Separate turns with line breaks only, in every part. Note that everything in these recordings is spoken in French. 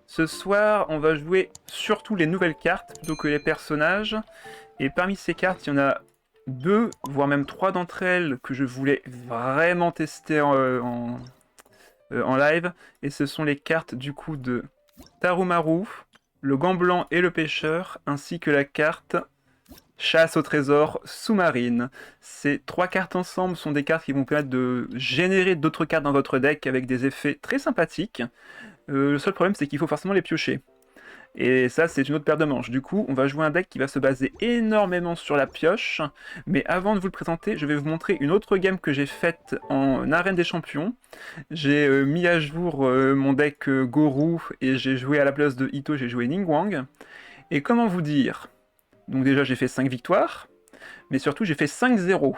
Ce soir, on va jouer surtout les nouvelles cartes plutôt que les personnages. Et parmi ces cartes, il y en a deux, voire même trois d'entre elles que je voulais vraiment tester en live. Et ce sont les cartes du coup de Tarumaru, le gant blanc et le pêcheur, ainsi que la carte Chasse au trésor sous-marine. Ces trois cartes ensemble sont des cartes qui vont permettre de générer d'autres cartes dans votre deck avec des effets très sympathiques. Le seul problème, c'est qu'il faut forcément les piocher. Et ça, c'est une autre paire de manches. Du coup, on va jouer un deck qui va se baser énormément sur la pioche. Mais avant de vous le présenter, je vais vous montrer une autre game que j'ai faite en arène des champions. J'ai mis à jour mon deck Goru et j'ai joué à la place de Ito, j'ai joué Ningguang. Et comment vous dire? Donc déjà, j'ai fait 5 victoires, mais surtout, j'ai fait 5-0.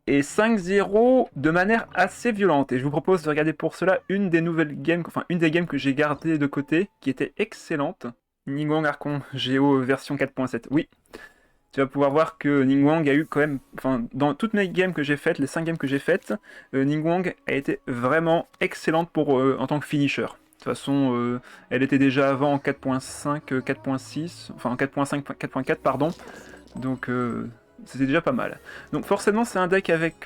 Et 5-0 de manière assez violente. Et je vous propose de regarder pour cela une des nouvelles games, enfin une des games que j'ai gardées de côté, qui était excellente. Ningguang Archon Géo version 4.7. Oui, tu vas pouvoir voir que Ningguang a eu quand même, enfin dans toutes mes games que j'ai faites, les 5 games que j'ai faites, Ningguang a été vraiment excellente pour en tant que finisher. De toute façon, elle était déjà avant en 4.5, 4.6, enfin en 4.5, 4.4 pardon. Donc c'était déjà pas mal. Donc forcément c'est un deck avec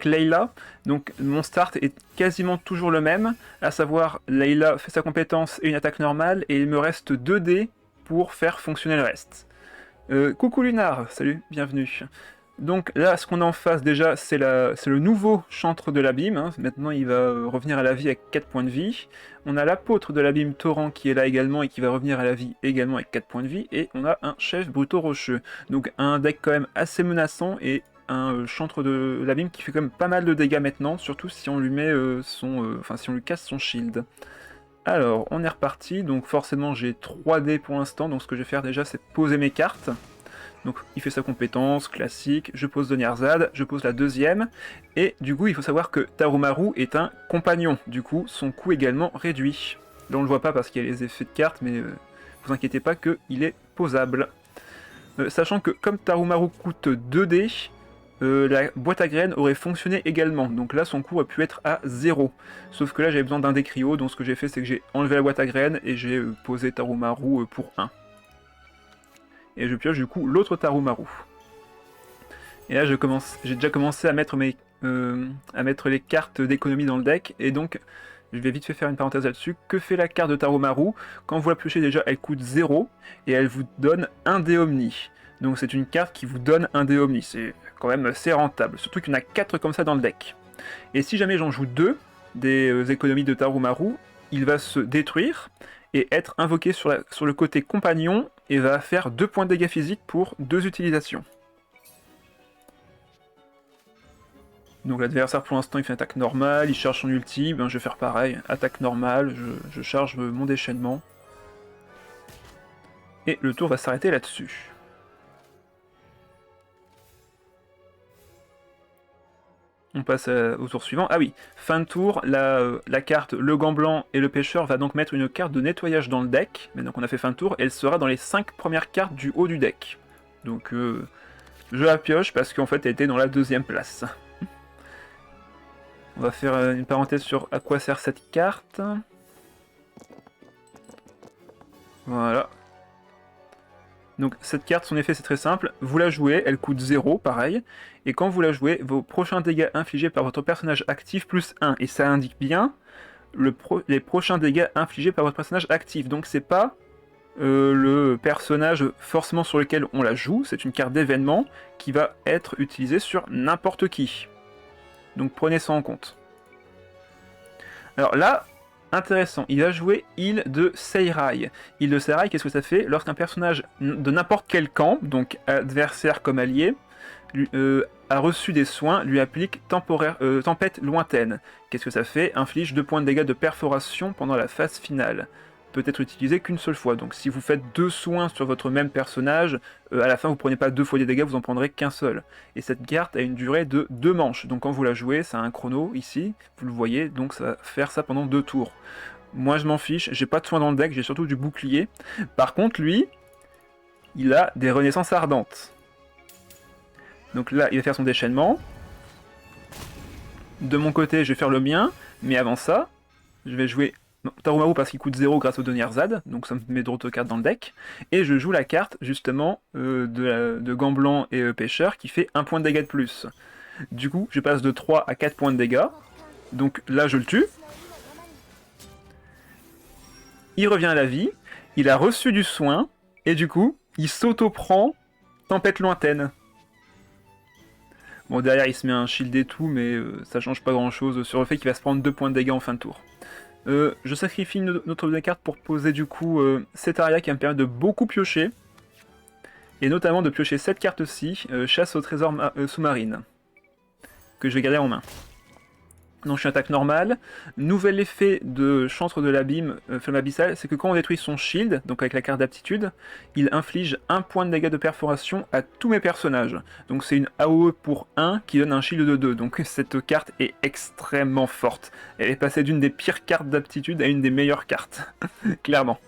Layla. Donc mon start est quasiment toujours le même, à savoir Layla fait sa compétence et une attaque normale, et il me reste 2 dés pour faire fonctionner le reste. Coucou Lunar, salut, bienvenue. Donc là, ce qu'on a en face déjà, c'est le nouveau chantre de l'abîme. Hein. Maintenant, il va revenir à la vie avec 4 points de vie. On a l'apôtre de l'abîme Torrent qui est là également et qui va revenir à la vie également avec 4 points de vie. Et on a un chef Bruto Rocheux. Donc un deck quand même assez menaçant et un chantre de l'abîme qui fait quand même pas mal de dégâts maintenant, surtout si on lui met si on lui casse son shield. Alors, on est reparti. Donc forcément, j'ai 3 dés pour l'instant. Donc ce que je vais faire déjà, c'est poser mes cartes. Donc il fait sa compétence, classique, je pose Doniarzad, je pose la deuxième, et du coup il faut savoir que Tarumaru est un compagnon, du coup son coût également réduit. Là on le voit pas parce qu'il y a les effets de cartes, mais vous inquiétez pas qu'il est posable. Sachant que comme Tarumaru coûte 2 dés, la boîte à graines aurait fonctionné également, donc là son coût aurait pu être à 0. Sauf que là j'avais besoin d'un dé cryo, donc ce que j'ai fait c'est que j'ai enlevé la boîte à graines et j'ai posé Tarumaru pour 1. Et je pioche du coup l'autre Tarumaru. Et là j'ai déjà commencé à mettre les cartes d'économie dans le deck, et donc je vais vite fait faire une parenthèse là-dessus. Que fait la carte de Tarumaru? Quand vous la piochez déjà, elle coûte 0, et elle vous donne un dé omni. Donc c'est une carte qui vous donne un dé omni, c'est quand même assez rentable, surtout qu'il y en a 4 comme ça dans le deck. Et si jamais j'en joue 2, des économies de Tarumaru, il va se détruire, et être invoqué sur le côté compagnon, et va faire 2 points de dégâts physiques pour 2 utilisations. Donc l'adversaire pour l'instant il fait une attaque normale, il charge son ulti, ben je vais faire pareil, attaque normale, je charge mon déchaînement. Et le tour va s'arrêter là-dessus. On passe au tour suivant. Ah oui, fin de tour, la carte Le Gant Blanc et le Pêcheur va donc mettre une carte de nettoyage dans le deck. Maintenant qu'on a fait fin de tour, elle sera dans les 5 premières cartes du haut du deck. Donc je la pioche parce qu'en fait elle était dans la 2ème place. On va faire une parenthèse sur à quoi sert cette carte. Voilà. Donc cette carte, son effet c'est très simple, vous la jouez, elle coûte 0, pareil, et quand vous la jouez, vos prochains dégâts infligés par votre personnage actif plus 1, et ça indique bien les prochains dégâts infligés par votre personnage actif, donc c'est pas le personnage forcément sur lequel on la joue, c'est une carte d'événement qui va être utilisée sur n'importe qui. Donc prenez ça en compte. Alors là, intéressant, il va jouer Île de Seirai. Île de Seirai, qu'est-ce que ça fait? Lorsqu'un personnage de n'importe quel camp, donc adversaire comme allié, a reçu des soins, lui applique tempête lointaine. Qu'est-ce que ça fait? Inflige 2 points de dégâts de perforation pendant la phase finale. Peut être utilisé qu'une seule fois. Donc si vous faites 2 soins sur votre même personnage, à la fin vous prenez pas 2 fois des dégâts, vous en prendrez qu'un seul. Et cette carte a une durée de 2 manches. Donc quand vous la jouez, ça a un chrono ici, vous le voyez, donc ça va faire ça pendant 2 tours. Moi je m'en fiche, j'ai pas de soins dans le deck, j'ai surtout du bouclier. Par contre lui, il a des renaissances ardentes. Donc là il va faire son déchaînement. De mon côté je vais faire le mien, mais avant ça, Je vais jouer Tarumaru parce qu'il coûte 0 grâce au Donnierzad, donc ça me met d'autres cartes dans le deck. Et je joue la carte, justement, de Gant Blanc et Pêcheur, qui fait 1 point de dégâts de plus. Du coup, je passe de 3 à 4 points de dégâts. Donc là, je le tue. Il revient à la vie. Il a reçu du soin. Et du coup, il s'auto-prend Tempête Lointaine. Bon, derrière, il se met un shield et tout, mais ça change pas grand-chose sur le fait qu'il va se prendre 2 points de dégâts en fin de tour. Je sacrifie une autre carte pour poser du coup Cetaria qui va me permettre de beaucoup piocher. Et notamment de piocher cette carte-ci, Chasse au trésor sous-marine. Que je vais garder en main. Donc je suis attaque normale. Nouvel effet de Chantre de l'Abîme, Flamme Abyssale, c'est que quand on détruit son shield, donc avec la carte d'aptitude, il inflige 1 point de dégâts de perforation à tous mes personnages. Donc c'est une AOE pour 1 qui donne un shield de 2. Donc cette carte est extrêmement forte. Elle est passée d'une des pires cartes d'aptitude à une des meilleures cartes. Clairement.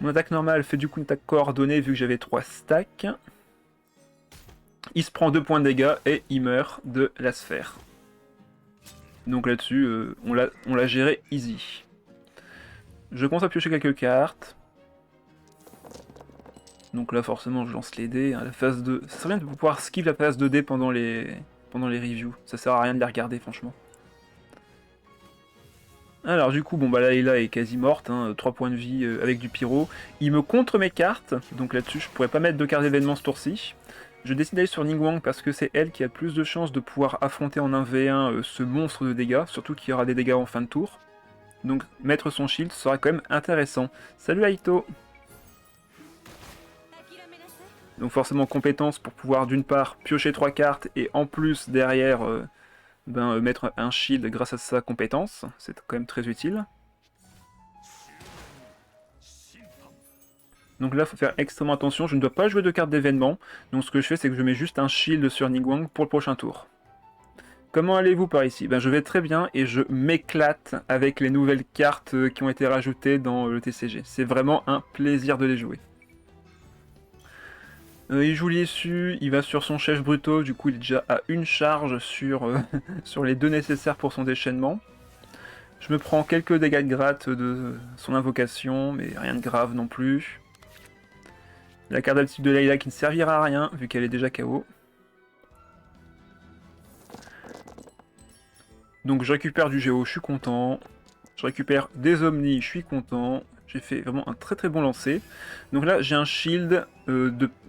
Mon attaque normale fait du coup une attaque coordonnée vu que j'avais 3 stacks. Il se prend 2 points de dégâts et il meurt de la sphère. Donc là-dessus, on l'a géré easy. Je commence à piocher quelques cartes. Donc là, forcément, je lance les dés. La phase 2. Ça serait bien de pouvoir skip la phase 2D pendant les reviews. Ça sert à rien de les regarder, franchement. Alors du coup, bon bah Layla est quasi morte, 3 points de vie avec du pyro. Il me contre mes cartes, donc là-dessus je pourrais pas mettre de carte d'événement ce tour-ci. Je décide d'aller sur Ningguang parce que c'est elle qui a le plus de chances de pouvoir affronter en 1v1 ce monstre de dégâts, surtout qu'il y aura des dégâts en fin de tour. Donc mettre son shield sera quand même intéressant. Salut Aito! Donc forcément compétence pour pouvoir d'une part piocher 3 cartes et en plus derrière mettre un shield grâce à sa compétence, c'est quand même très utile. Donc là, il faut faire extrêmement attention, je ne dois pas jouer de carte d'événement, donc ce que je fais, c'est que je mets juste un shield sur Ningguang pour le prochain tour. Comment allez-vous par ici? Je vais très bien et je m'éclate avec les nouvelles cartes qui ont été rajoutées dans le TCG. C'est vraiment un plaisir de les jouer. Il joue l'issue, il va sur son chef brutto, du coup il est déjà à une charge sur, sur les 2 nécessaires pour son déchaînement. Je me prends quelques dégâts de gratte de son invocation, mais rien de grave non plus. La carte d'aptitude de Layla qui ne servira à rien, vu qu'elle est déjà KO. Donc je récupère du Géo, je suis content. Je récupère des Omnis, je suis content. J'ai fait vraiment un très très bon lancer. Donc là, j'ai un shield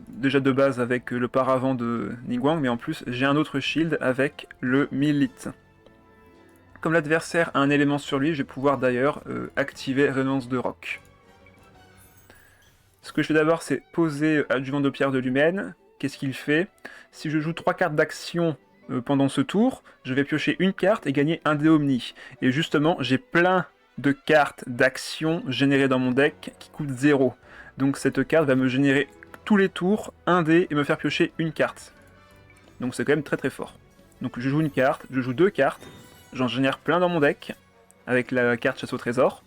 déjà de base avec le paravent de Ningguang, mais en plus, j'ai un autre shield avec le Milite. Comme l'adversaire a un élément sur lui, je vais pouvoir d'ailleurs activer Résonance de Roc. Ce que je fais d'abord, c'est poser Adjuvant de Pierre de Lumen. Qu'est-ce qu'il fait? Si je joue 3 cartes d'action pendant ce tour, je vais piocher une carte et gagner un dé Omni. Et justement, j'ai plein de cartes d'action générées dans mon deck qui coûtent 0. Donc cette carte va me générer tous les tours un dé et me faire piocher une carte. Donc c'est quand même très très fort. Donc je joue une carte, je joue 2 cartes, j'en génère plein dans mon deck avec la carte Chasse au trésor.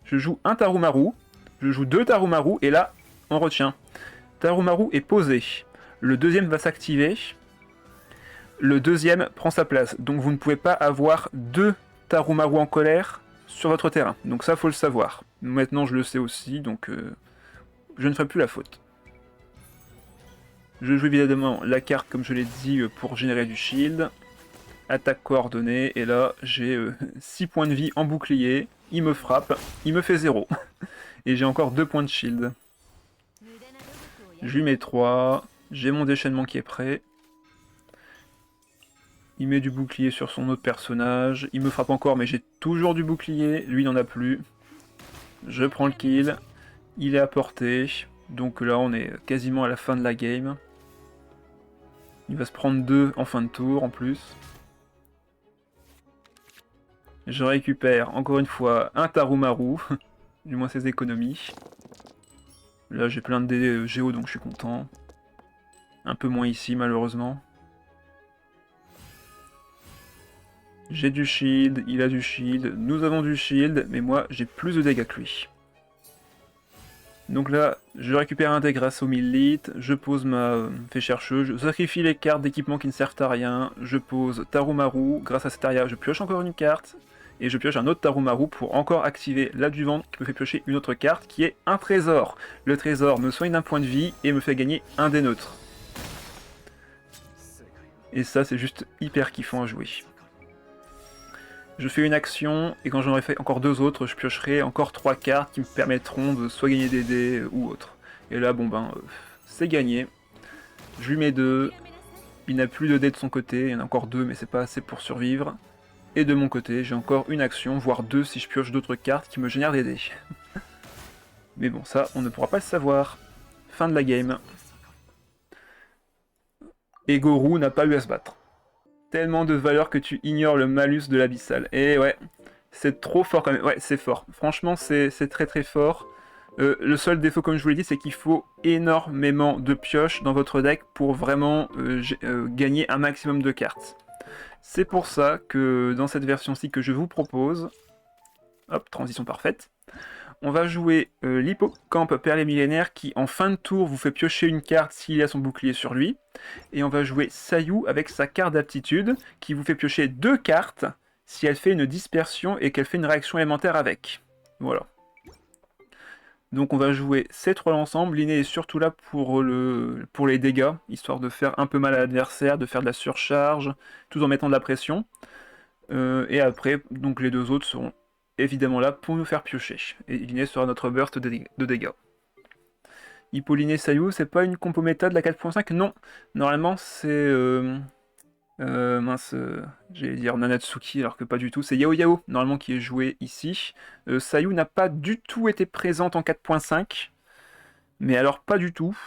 Je joue un Tarumaru, je joue 2 Tarumaru et là on retient. Tarumaru est posé. Le deuxième va s'activer. Le deuxième prend sa place. Donc vous ne pouvez pas avoir 2 Tarumaru en colère sur votre terrain. Donc ça, faut le savoir. Maintenant, je le sais aussi, donc je ne ferai plus la faute. Je joue évidemment la carte, comme je l'ai dit, pour générer du shield. Attaque coordonnée, et là, j'ai 6 points de vie en bouclier. Il me frappe, il me fait 0. Et j'ai encore 2 points de shield. Je lui mets 3. J'ai mon déchaînement qui est prêt. Il met du bouclier sur son autre personnage. Il me frappe encore, mais j'ai toujours du bouclier. Lui, il n'en a plus. Je prends le kill. Il est à portée. Donc là, on est quasiment à la fin de la game. Il va se prendre 2 en fin de tour, en plus. Je récupère, encore une fois, un Tarumaru. Du moins ses économies. Là, j'ai plein de dés géo, donc je suis content. Un peu moins ici, malheureusement. J'ai du shield, il a du shield, nous avons du shield, mais moi j'ai plus de dégâts que lui. Donc là, je récupère un dé grâce au Milite, je pose ma fée chercheuse, je sacrifie les cartes d'équipement qui ne servent à rien, je pose Tarumaru, grâce à cet aria, je pioche encore une carte, et je pioche un autre Tarumaru pour encore activer l'adjuvant qui me fait piocher une autre carte qui est un trésor. Le trésor me soigne d'un point de vie et me fait gagner un dé neutre. Et ça c'est juste hyper kiffant à jouer. Je fais une action, et quand j'en aurai fait encore 2 autres, je piocherai encore 3 cartes qui me permettront de soit gagner des dés ou autre. Et là, bon ben, c'est gagné. Je lui mets 2. Il n'a plus de dés de son côté, il y en a encore 2, mais c'est pas assez pour survivre. Et de mon côté, j'ai encore une action, voire 2 si je pioche d'autres cartes qui me génèrent des dés. Mais bon, ça, on ne pourra pas le savoir. Fin de la game. Et Goru n'a pas eu à se battre. Tellement de valeur que tu ignores le malus de l'abyssal. Et ouais, c'est trop fort quand même. Ouais, c'est fort. Franchement, c'est très très fort. Le seul défaut, comme je vous l'ai dit, c'est qu'il faut énormément de pioches dans votre deck pour vraiment gagner un maximum de cartes. C'est pour ça que dans cette version-ci que je vous propose, hop, transition parfaite, on va jouer l'hippocampe perlé millénaire qui en fin de tour vous fait piocher une carte s'il a son bouclier sur lui. Et on va jouer Sayu avec sa carte d'aptitude qui vous fait piocher 2 cartes si elle fait une dispersion et qu'elle fait une réaction élémentaire avec. Voilà. Donc on va jouer ces 3 ensemble. L'inné est surtout là pour les dégâts, histoire de faire un peu mal à l'adversaire, de faire de la surcharge, tout en mettant de la pression. Et après, donc les 2 autres seront évidemment là pour nous faire piocher. Et l'inné sera notre burst de dégâts. Hippolyne Sayu, c'est pas une compo méta de la 4.5? Non. Normalement, c'est... j'allais dire Nanatsuki, alors que pas du tout. C'est Yao Yao, normalement, qui est joué ici. Sayu n'a pas du tout été présente en 4.5. Mais alors, pas du tout.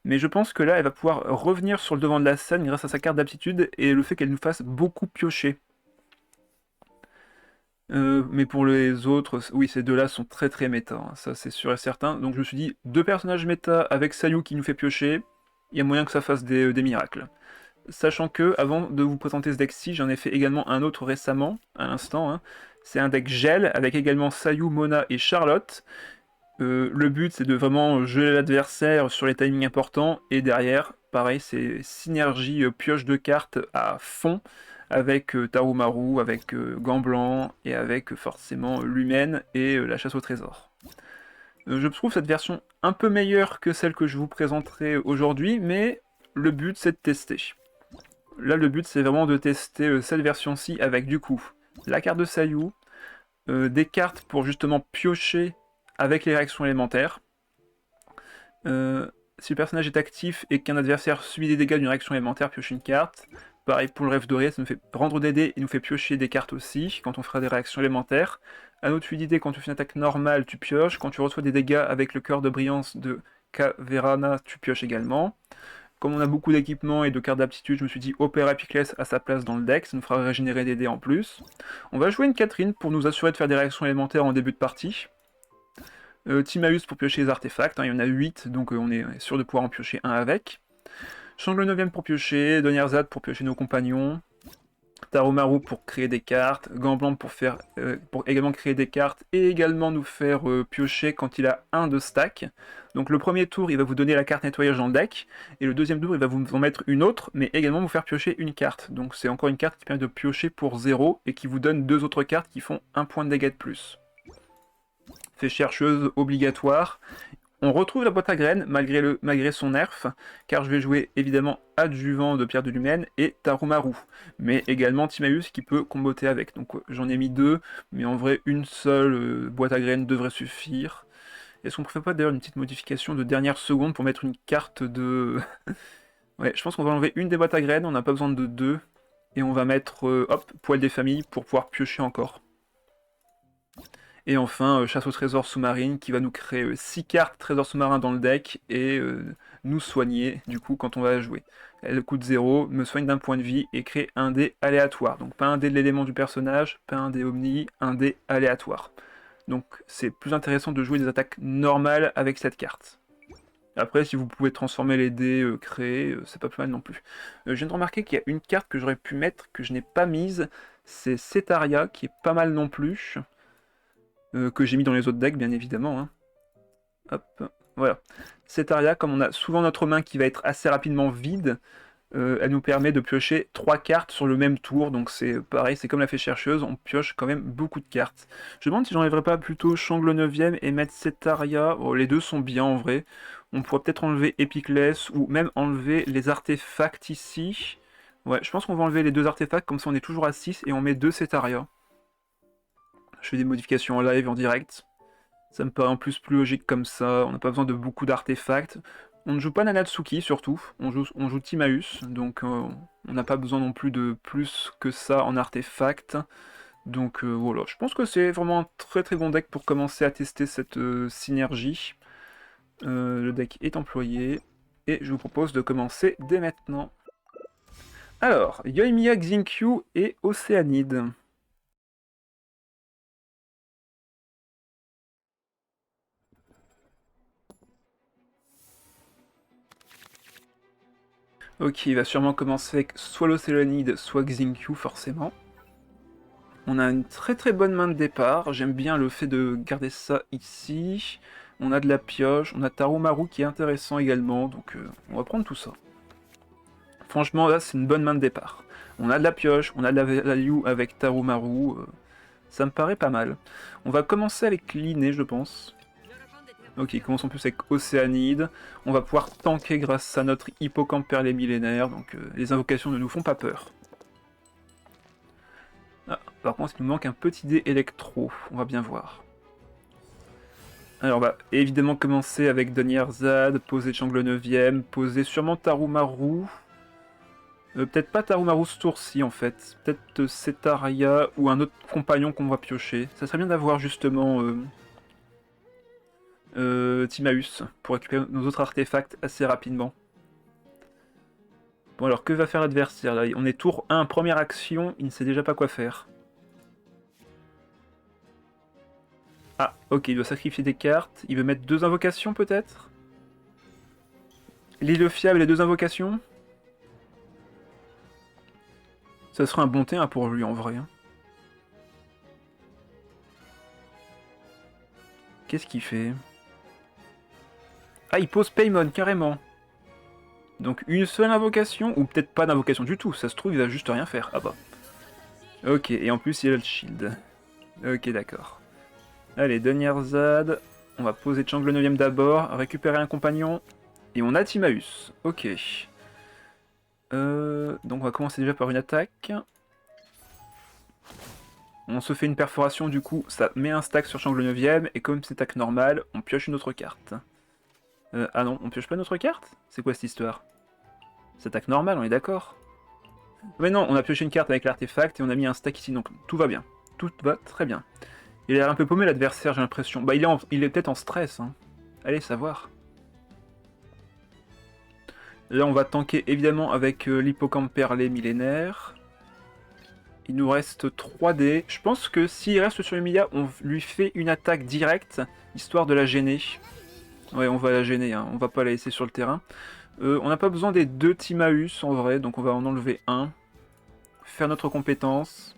Mais je pense que là, elle va pouvoir revenir sur le devant de la scène grâce à sa carte d'aptitude et le fait qu'elle nous fasse beaucoup piocher. Mais pour les autres, oui, ces 2-là sont très très méta, hein, ça c'est sûr et certain. Donc je me suis dit, 2 personnages méta avec Sayu qui nous fait piocher, il y a moyen que ça fasse des miracles. Sachant que, avant de vous présenter ce deck-ci, j'en ai fait également un autre récemment, à l'instant. Hein. C'est un deck gel, avec également Sayu, Mona et Charlotte. Le but c'est de vraiment geler l'adversaire sur les timings importants, et derrière, pareil, c'est synergie pioche de cartes à fond, avec Tarumaru, avec Gant Blanc, et avec forcément Lumen et la chasse au trésor. Je trouve cette version un peu meilleure que celle que je vous présenterai aujourd'hui, mais le but c'est de tester. Là le but c'est vraiment de tester cette version-ci avec du coup la carte de Sayu, des cartes pour justement piocher avec les réactions élémentaires. Si le personnage est actif et qu'un adversaire subit des dégâts d'une réaction élémentaire, pioche une carte. Pareil pour le rêve doré, ça nous fait rendre des dés et nous fait piocher des cartes aussi, quand on fera des réactions élémentaires. Anneau de fluidité, quand tu fais une attaque normale, tu pioches. Quand tu reçois des dégâts avec le cœur de brillance de Caverana, tu pioches également. Comme on a beaucoup d'équipements et de cartes d'aptitude, je me suis dit Opera Pickless à sa place dans le deck, ça nous fera régénérer des dés en plus. On va jouer une Catherine pour nous assurer de faire des réactions élémentaires en début de partie. Timaeus pour piocher les artefacts, hein, il y en a 8, donc on est sûr de pouvoir en piocher un avec. Changle 9ème pour piocher, Donierzad pour piocher nos compagnons, Tarumaru pour créer des cartes, Gant Blanc pour également créer des cartes et également nous faire piocher quand il a 1 de stack. Donc le premier tour il va vous donner la carte nettoyage dans le deck, et le deuxième tour il va vous en mettre une autre, mais également vous faire piocher une carte. Donc c'est encore une carte qui permet de piocher pour 0 et qui vous donne 2 autres cartes qui font 1 point de dégâts de plus. Fait chercheuse obligatoire. On retrouve la boîte à graines malgré son nerf, car je vais jouer évidemment Adjuvant de Pierre de Lumen et Tarumaru, mais également Timaeus qui peut comboter avec. Donc j'en ai mis 2, mais en vrai une seule boîte à graines devrait suffire. Est-ce qu'on ne ferait pas d'ailleurs une petite modification de dernière seconde pour mettre une carte de... Ouais, je pense qu'on va enlever une des boîtes à graines, on n'a pas besoin de 2, et on va mettre, hop, Poil des familles pour pouvoir piocher encore. Et enfin, chasse au trésor sous-marine qui va nous créer 6 cartes trésor sous-marin dans le deck et nous soigner du coup quand on va jouer. Elle coûte 0, me soigne d'un point de vie et crée un dé aléatoire. Donc pas un dé de l'élément du personnage, pas un dé omni, un dé aléatoire. Donc c'est plus intéressant de jouer des attaques normales avec cette carte. Après, si vous pouvez transformer les dés créés, c'est pas plus mal non plus. Je viens de remarquer qu'il y a une carte que j'aurais pu mettre, que je n'ai pas mise, c'est Cetaria, qui est pas mal non plus. Que j'ai mis dans les autres decks, bien évidemment. Hein. Hop, voilà. Cetaria, comme on a souvent notre main qui va être assez rapidement vide, Elle nous permet de piocher 3 cartes sur le même tour, donc c'est pareil, c'est comme la fée chercheuse, on pioche quand même beaucoup de cartes. Je me demande si j'enlèverais pas plutôt Changle 9ème et mettre Cetaria. Oh, les deux sont bien en vrai. On pourrait peut-être enlever Epicless ou même enlever les artefacts ici. Ouais, je pense qu'on va enlever les deux artefacts, comme ça on est toujours à 6 et on met 2 Cetaria. Je fais des modifications en live, en direct. Ça me paraît en plus plus logique comme ça, on n'a pas besoin de beaucoup d'artefacts. On ne joue pas Nanatsuki surtout, on joue Timaeus, donc on n'a pas besoin non plus de plus que ça en artefacts. Donc voilà, je pense que c'est vraiment un très très bon deck pour commencer à tester cette synergie. Le deck est employé, et je vous propose de commencer dès maintenant. Alors, Yoimiya, Xingqiu et Océanide. Ok, il va sûrement commencer avec soit l'Océanide, soit Xingqiu forcément. On a une très très bonne main de départ, j'aime bien le fait de garder ça ici. On a de la pioche, on a Tarumaru qui est intéressant également, donc on va prendre tout ça. Franchement là c'est une bonne main de départ. On a de la pioche, on a de la value avec Tarumaru, ça me paraît pas mal. On va commencer avec l'inné je pense. Ok, commençons plus avec Océanide. On va pouvoir tanker grâce à notre hippocampe perlé millénaire, donc les invocations ne nous font pas peur. Ah, par contre, il nous manque un petit dé électro, on va bien voir. Alors on va évidemment commencer avec Donnierzad, poser Changle 9ème, poser sûrement Tarumaru. Peut-être pas Tarumaru Stourci en fait, peut-être Cetaria ou un autre compagnon qu'on va piocher. Ça serait bien d'avoir justement Timaeus pour récupérer nos autres artefacts assez rapidement. Bon alors que va faire l'adversaire là? On est tour 1, première action, il ne sait déjà pas quoi faire. Ah ok, il doit sacrifier des cartes, il veut mettre 2 invocations peut-être? L'île fiable et les 2 invocations? Ça serait un bon T1 pour lui en vrai. Qu'est-ce qu'il fait? Ah, il pose Paymon carrément. Donc une seule invocation, ou peut-être pas d'invocation du tout, ça se trouve il va juste rien faire. Ah bah. Ok, et en plus il a le shield. Ok, d'accord. Allez, Donnierzad, on va poser Changle 9ème d'abord, récupérer un compagnon, et on a Timaeus. Ok. Donc on va commencer déjà par une attaque. On se fait une perforation, du coup, ça met un stack sur Changle 9ème, et comme c'est attaque normale, on pioche une autre carte. Ah non, on pioche pas une autre carte? C'est quoi cette histoire? C'est attaque normale, on est d'accord? Mais non, on a pioché une carte avec l'artefact et on a mis un stack ici, donc tout va bien. Tout va très bien. Il a l'air un peu paumé l'adversaire, j'ai l'impression. Bah il est peut-être en stress, hein. Allez savoir. Là on va tanker évidemment avec l'hippocampe perlé millénaire. Il nous reste 3 dés. Je pense que s'il reste sur Emilia, on lui fait une attaque directe, histoire de la gêner. Ouais, on va la gêner, hein. On va pas la laisser sur le terrain. On n'a pas besoin des 2 Timaeus en vrai, donc on va en enlever un. Faire notre compétence.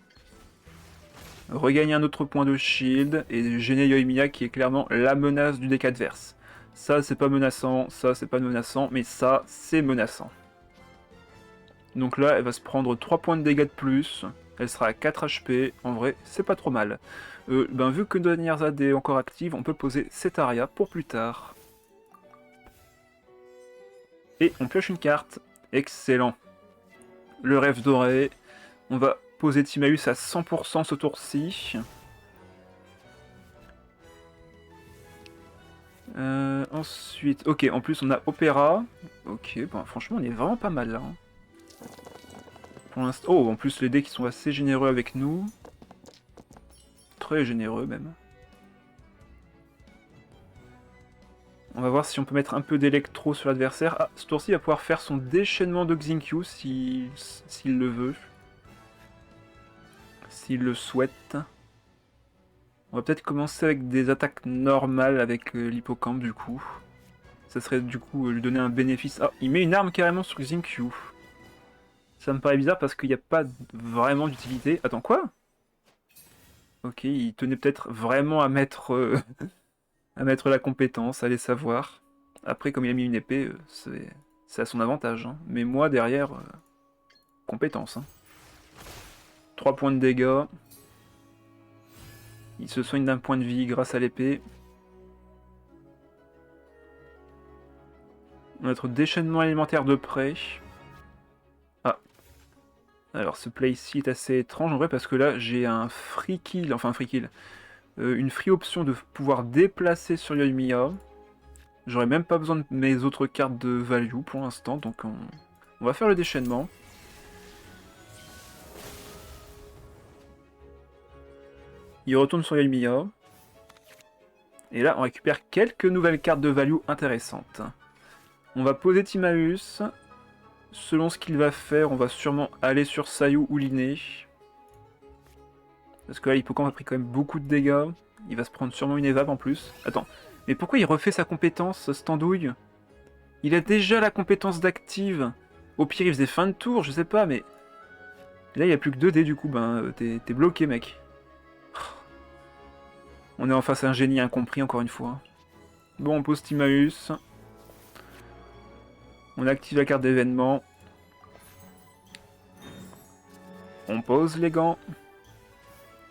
Regagner un autre point de shield et gêner Yoimiya qui est clairement la menace du deck adverse. Ça c'est pas menaçant, ça c'est pas menaçant, mais ça c'est menaçant. Donc là elle va se prendre 3 points de dégâts de plus, elle sera à 4 HP, en vrai c'est pas trop mal. Vu que Donnierzad est encore active, on peut poser Cetaria pour plus tard. Et on pioche une carte, excellent. Le rêve doré, on va poser Timaeus à 100% ce tour-ci. Ensuite, ok, en plus on a Opéra. Ok, bon, franchement on est vraiment pas mal là. Hein. Pour l'instant. Oh, en plus les decks sont assez généreux avec nous. Très généreux même. On va voir si on peut mettre un peu d'électro sur l'adversaire. Ah, ce tour-ci va pouvoir faire son déchaînement de Xingqiu s'il le veut. S'il le souhaite. On va peut-être commencer avec des attaques normales avec l'hippocampe du coup. Ça serait du coup lui donner un bénéfice. Ah, il met une arme carrément sur Xingqiu. Ça me paraît bizarre parce qu'il n'y a pas vraiment d'utilité. Attends, quoi? Ok, il tenait peut-être vraiment à mettre, à mettre la compétence, allez savoir. Après, comme il a mis une épée, C'est à son avantage. Hein. Mais moi, derrière, compétence. Hein. 3 points de dégâts. Il se soigne d'un point de vie grâce à l'épée. Notre déchaînement alimentaire de près. Ah. Alors ce play ici est assez étrange en vrai parce que là j'ai un free kill, enfin un free kill. Une free option de pouvoir déplacer sur Yoimiya. J'aurais même pas besoin de mes autres cartes de value pour l'instant, donc on va faire le déchaînement. Il retourne sur Yoimiya. Et là, on récupère quelques nouvelles cartes de value intéressantes. On va poser Timaeus. Selon ce qu'il va faire, on va sûrement aller sur Sayu ou Linné. Parce que là, Hippocampe a pris quand même beaucoup de dégâts. Il va se prendre sûrement une évap en plus. Attends, mais pourquoi il refait sa compétence, cette andouille? Il a déjà la compétence d'active. Au pire, il faisait fin de tour, je sais pas, mais... Là, il n'y a plus que 2 dés, du coup, ben, t'es bloqué, mec. On est en face à un génie incompris, encore une fois. Bon, on pose Timaeus. On active la carte d'événement. On pose les gants.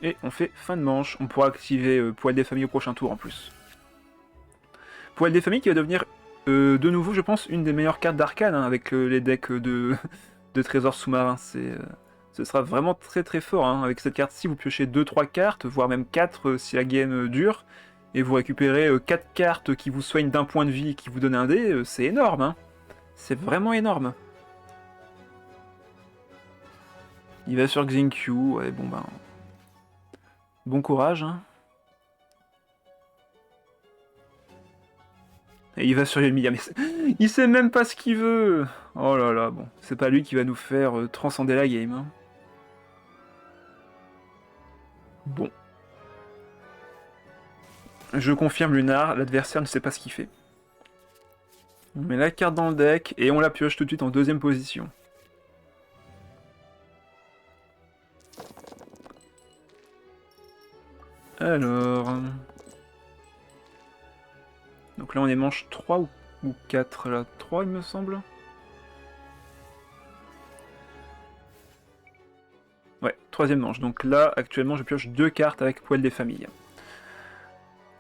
Et on fait fin de manche. On pourra activer Poil des familles au prochain tour, en plus. Poil des familles qui va devenir, de nouveau, je pense, une des meilleures cartes d'arcane, hein, avec les decks de, de trésors sous-marins. Ce sera vraiment très très fort. Hein. Avec cette carte-ci, vous piochez 2-3 cartes, voire même 4 si la game dure, et vous récupérez 4 cartes qui vous soignent d'un point de vie et qui vous donnent un dé, c'est énorme. Hein. C'est vraiment énorme. Il va sur Xingqiu, ouais, bon ben... Bon courage. Hein. Et il va sur Yoimiya, mais il sait même pas ce qu'il veut. Oh là là, bon, c'est pas lui qui va nous faire transcender la game. Hein. Bon. Je confirme Lunar, l'adversaire ne sait pas ce qu'il fait. On met la carte dans le deck et on la pioche tout de suite en deuxième position. Alors... Donc là on est manche 3 ou 4 là. 3 il me semble. Ouais, troisième manche. Donc là actuellement je pioche 2 cartes avec Poil des familles.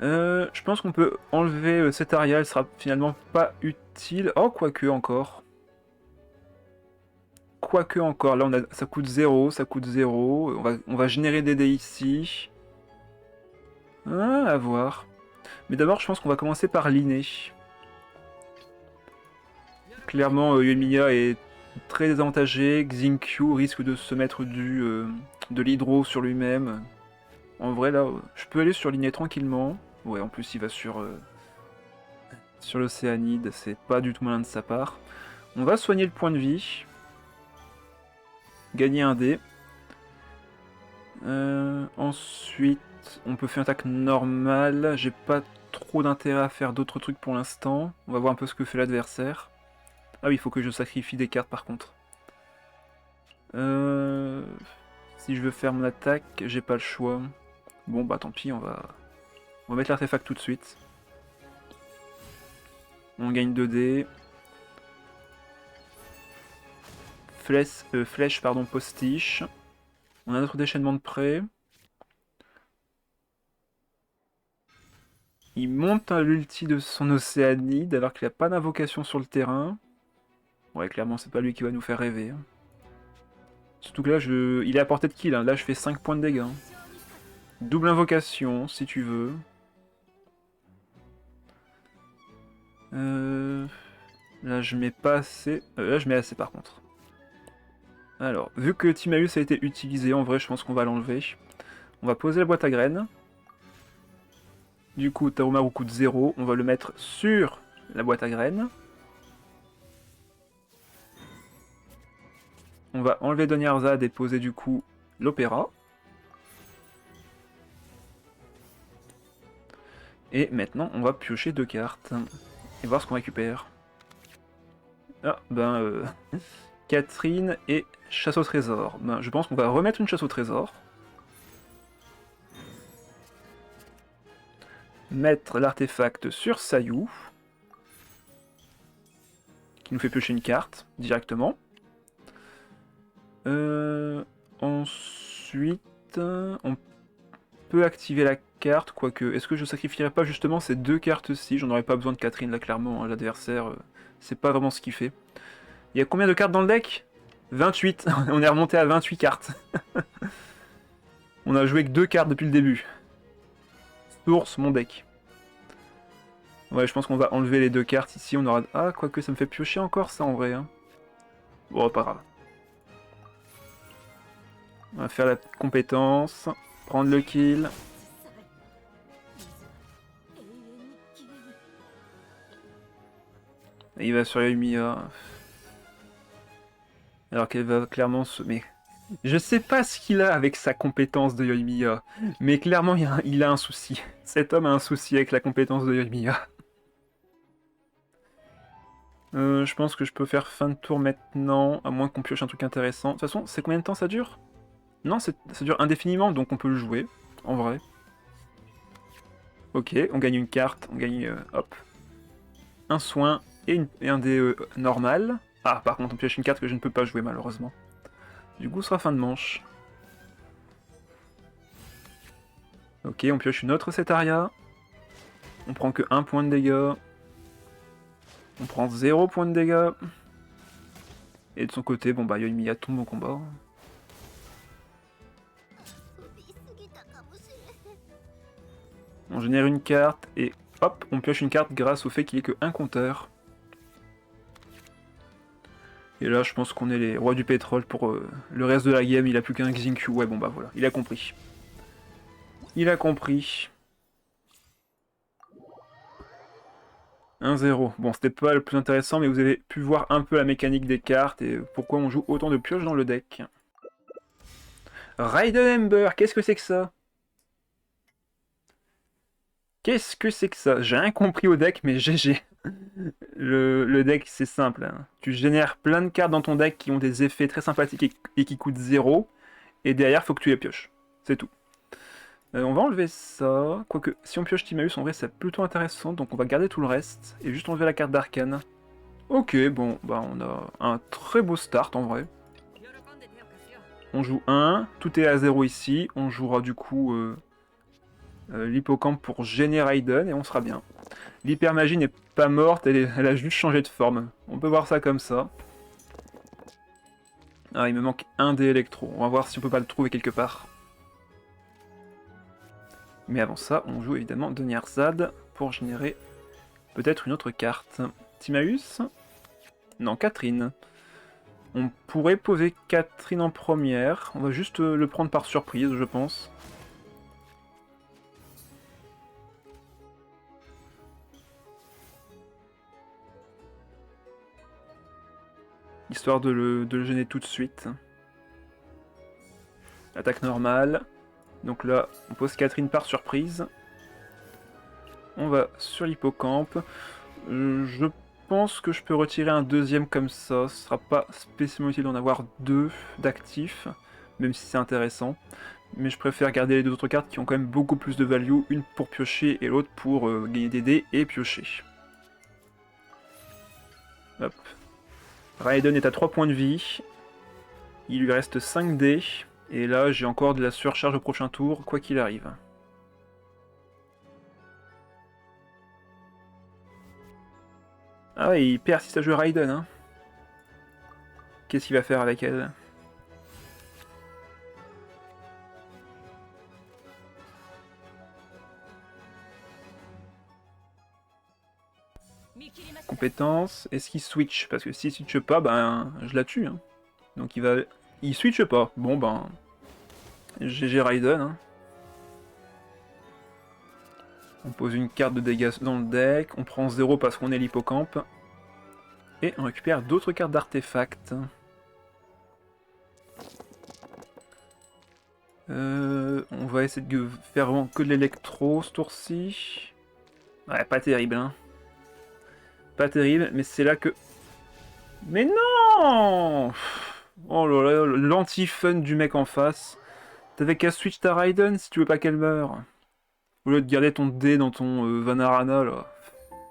Je pense qu'on peut enlever cette aria, elle sera finalement pas utile. Oh, quoique encore. Quoique encore, là ça coûte 0, ça coûte 0. On va générer des dés ici. Ah, à voir. Mais d'abord je pense qu'on va commencer par Linné. Clairement, Yoimiya est très désavantagé. Xingqiu risque de se mettre de l'hydro sur lui-même. En vrai, là, je peux aller sur Linné tranquillement. Ouais, en plus, il va sur l'Océanide. C'est pas du tout malin de sa part. On va soigner le point de vie. Gagner un dé. Ensuite, on peut faire une attaque normale. J'ai pas trop d'intérêt à faire d'autres trucs pour l'instant. On va voir un peu ce que fait l'adversaire. Ah oui, il faut que je sacrifie des cartes par contre. Si je veux faire mon attaque, j'ai pas le choix. Bon bah tant pis, on va mettre l'artefact tout de suite. On gagne 2 dés. Flèche, pardon, postiche. On a notre déchaînement de près. Il monte à l'ulti de son Océanide alors qu'il n'a pas d'invocation sur le terrain. Ouais, clairement, c'est pas lui qui va nous faire rêver. Hein. Surtout que là, il est à portée de kill. Hein. Là, je fais 5 points de dégâts. Hein. Double invocation, si tu veux. Là, je mets pas assez. Là, je mets assez par contre. Alors, vu que Timaeus a été utilisé, en vrai, je pense qu'on va l'enlever. On va poser la boîte à graines. Du coup, Tarumaru coûte 0. On va le mettre sur la boîte à graines. On va enlever Doniarzad et poser du coup l'opéra. Et maintenant, on va piocher 2 cartes. Et voir ce qu'on récupère. Ah, ben... Catherine et chasse au trésor. Ben, je pense qu'on va remettre une chasse au trésor. Mettre l'artefact sur Sayu. qui nous fait piocher une carte directement. Ensuite, on peut activer la carte, quoique, est-ce que je sacrifierais pas justement ces deux cartes-ci? J'en aurais pas besoin de Catherine, là, clairement, hein, l'adversaire, c'est pas vraiment ce qu'il fait. Il y a combien de cartes dans le deck? 28, on est remonté à 28 cartes. On a joué que 2 cartes depuis le début. Source, mon deck. Ouais, je pense qu'on va enlever les 2 cartes ici, on aura... Ah, quoique ça me fait piocher encore ça en vrai. Hein. Bon, pas grave. On va faire la compétence, prendre le kill. Et il va sur Yoimiya. Alors qu'elle va clairement se... Mais je sais pas ce qu'il a avec sa compétence de Yoimiya, mais clairement il a un souci. Cet homme a un souci avec la compétence de Yoimiya. Je pense que je peux faire fin de tour maintenant, à moins qu'on pioche un truc intéressant. De toute façon, c'est combien de temps ça dure? Non, ça dure indéfiniment, donc on peut le jouer, en vrai. Ok, on gagne une carte, on gagne, hop, un soin et un dé normal. Ah, par contre, on pioche une carte que je ne peux pas jouer, malheureusement. Du coup, ce sera fin de manche. Ok, on pioche une autre Cetaria. On prend que 1 point de dégâts. On prend 0 point de dégâts. Et de son côté, bon bah Yoimiya tombe au combat. On génère une carte et hop, on pioche une carte grâce au fait qu'il n'y ait que un compteur. Et là, je pense qu'on est les rois du pétrole pour le reste de la game. Il a plus qu'un Xingqiu. Ouais, bon bah voilà, il a compris. Il a compris. 1-0. Bon, c'était pas le plus intéressant, mais vous avez pu voir un peu la mécanique des cartes et pourquoi on joue autant de pioches dans le deck. Raiden Ember, qu'est-ce que c'est que ça? Qu'est-ce que c'est que ça? J'ai rien compris au deck, mais GG. Le deck, c'est simple. Hein. Tu génères plein de cartes dans ton deck qui ont des effets très sympathiques et qui coûtent 0. Et derrière, faut que tu les pioches. C'est tout. On va enlever ça. Quoique, si on pioche Timaeus, en vrai, c'est plutôt intéressant. Donc on va garder tout le reste. Et juste enlever la carte d'Arcane. Ok, bon, bah on a un très beau start, en vrai. On joue 1. Tout est à 0 ici. On jouera du coup... l'hippocampe pour gêner Raiden et on sera bien. L'hypermagie n'est pas morte, elle a juste changé de forme. On peut voir ça comme ça. Ah, il me manque un dé électro. On va voir si on peut pas le trouver quelque part. Mais avant ça, on joue évidemment Deniarzad pour générer peut-être une autre carte. Timaeus? Non, Catherine. On pourrait poser Catherine en première. On va juste le prendre par surprise, je pense. Histoire de le gêner tout de suite. Attaque normale. Donc là, on pose Catherine par surprise. On va sur l'hippocampe. Je pense que je peux retirer un deuxième comme ça. Ce sera pas spécialement utile d'en avoir 2 d'actifs, même si c'est intéressant. Mais je préfère garder les 2 autres cartes qui ont quand même beaucoup plus de value. Une pour piocher et l'autre pour gagner des dés et piocher. Hop. Raiden est à 3 points de vie. Il lui reste 5 dés. Et là, j'ai encore de la surcharge au prochain tour, quoi qu'il arrive. Ah ouais, il persiste à jouer Raiden, hein. Qu'est-ce qu'il va faire avec elle? Compétence, est-ce qu'il switch? Parce que s'il switch pas, ben je la tue. Hein. Donc il switch pas. Bon ben... GG Raiden. Hein. On pose une carte de dégâts dans le deck, on prend 0 parce qu'on est l'hippocampe. Et on récupère d'autres cartes d'artefacts. On va essayer de faire vraiment que de l'électro ce tour-ci. Ouais, pas terrible, hein. Pas terrible, mais c'est là que... Mais non! Oh là là, l'anti-fun du mec en face. T'avais qu'à switch ta Raiden si tu veux pas qu'elle meure. Au lieu de garder ton dé dans ton Vanarana, là.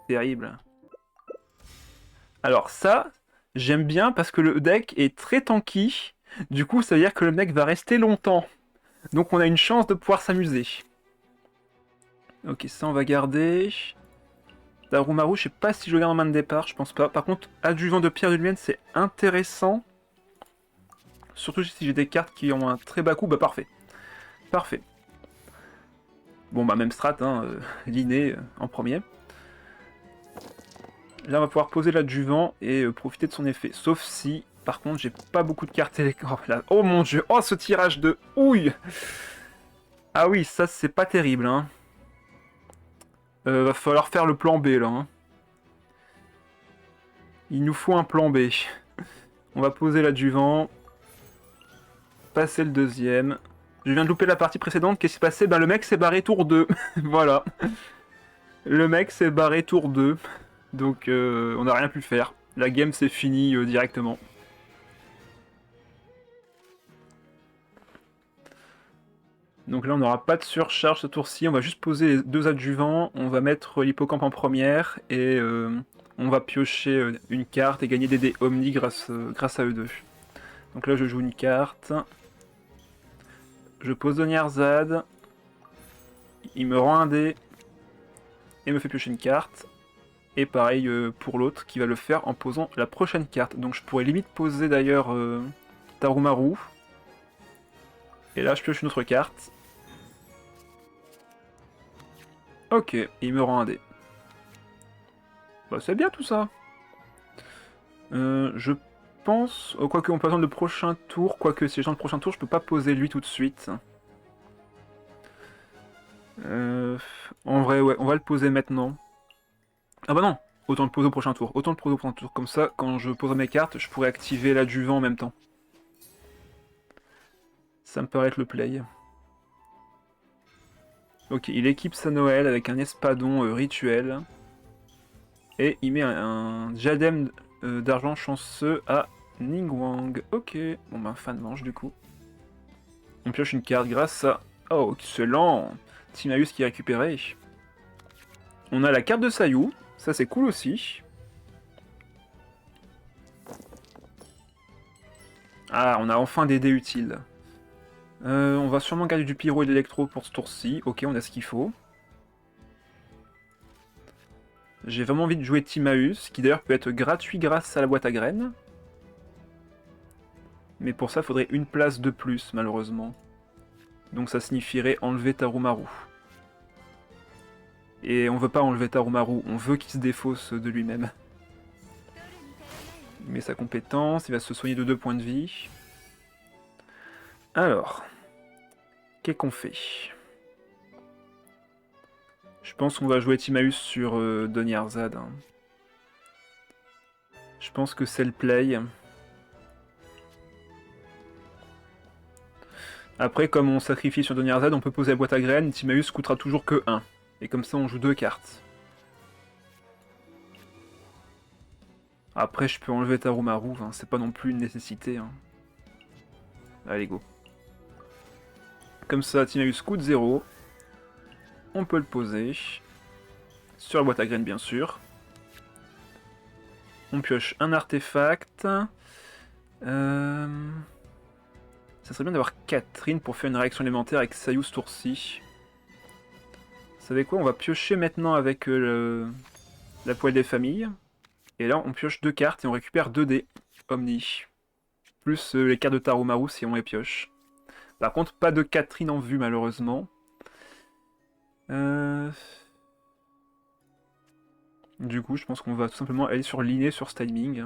Terrible. Alors ça, j'aime bien parce que le deck est très tanky. Du coup, ça veut dire que le mec va rester longtemps. Donc on a une chance de pouvoir s'amuser. Ok, ça on va garder. Darumaru, je sais pas si je le garde en main de départ, je pense pas. Par contre, adjuvant de pierre de lumière, c'est intéressant. Surtout si j'ai des cartes qui ont un très bas coût, bah parfait. Parfait. Bon bah même strat, hein, Linné en premier. Là on va pouvoir poser l'adjuvant et profiter de son effet. Sauf si, par contre, j'ai pas beaucoup de cartes électriques. Oh mon dieu, oh ce tirage de houille. Ah oui, ça c'est pas terrible, hein. Va falloir faire le plan B là, hein. Il nous faut un plan B. On va poser l'adjuvant. Passer le deuxième. Je viens de louper la partie précédente, qu'est-ce qui s'est passé? Ben le mec s'est barré tour 2. Voilà. Le mec s'est barré tour 2. Donc on n'a rien pu faire. La game s'est finie directement. Donc là on n'aura pas de surcharge ce tour-ci, on va juste poser les deux adjuvants, on va mettre l'hippocampe en première et on va piocher une carte et gagner des dés Omni grâce à eux deux. Donc là je joue une carte. Je pose Donyarzad. Il me rend un dé et me fait piocher une carte. Et pareil pour l'autre qui va le faire en posant la prochaine carte. Donc je pourrais limite poser d'ailleurs Tarumaru. Et là je pioche une autre carte. Ok, il me rend un dé. Bah c'est bien tout ça. Je pense... quoique on peut attendre le prochain tour. Quoique si j'attends le prochain tour, je peux pas poser lui tout de suite. En vrai, ouais, on va le poser maintenant. Ah bah non, autant le poser au prochain tour. Autant le poser au prochain tour. Comme ça, quand je poserai mes cartes, je pourrais activer l'adjuvant en même temps. Ça me paraît être le play. Ok, il équipe sa Noël avec un espadon rituel. Et il met un diadème d'argent chanceux à Ningguang. Ok, bon ben fin de manche du coup. On pioche une carte grâce à... Oh, excellent! Timaeus qui est récupéré. On a la carte de Sayu, ça c'est cool aussi. Ah, on a enfin des dés utiles. On va sûrement garder du pyro et de l'électro pour ce tour-ci. Ok, on a ce qu'il faut. J'ai vraiment envie de jouer Timaeus, qui d'ailleurs peut être gratuit grâce à la boîte à graines. Mais pour ça, il faudrait une place de plus, malheureusement. Donc ça signifierait enlever Tarumaru. Et on veut pas enlever Tarumaru, on veut qu'il se défausse de lui-même. Il met sa compétence, il va se soigner de 2 points de vie. Alors, qu'est-ce qu'on fait? Je pense qu'on va jouer Timaeus sur Donyarzad. Hein. Je pense que c'est le play. Après, comme on sacrifie sur Donyarzad, on peut poser la boîte à graines, Timaeus coûtera toujours que 1. Et comme ça, on joue 2 cartes. Après, je peux enlever Tarumaru, hein, c'est pas non plus une nécessité. Hein. Allez, go. Comme ça, Timaeus coûte 0. On peut le poser. Sur la boîte à graines, bien sûr. On pioche un artefact. Ça serait bien d'avoir Catherine pour faire une réaction élémentaire avec Sayu ce tour-ci. Vous savez quoi? On va piocher maintenant avec la poêle des familles. Et là, on pioche 2 cartes et on récupère 2 dés. Omni. Plus les cartes de Tarumaru si on les pioche. Par contre, pas de Catherine en vue, malheureusement. Du coup, je pense qu'on va tout simplement aller sur l'inné sur ce timing.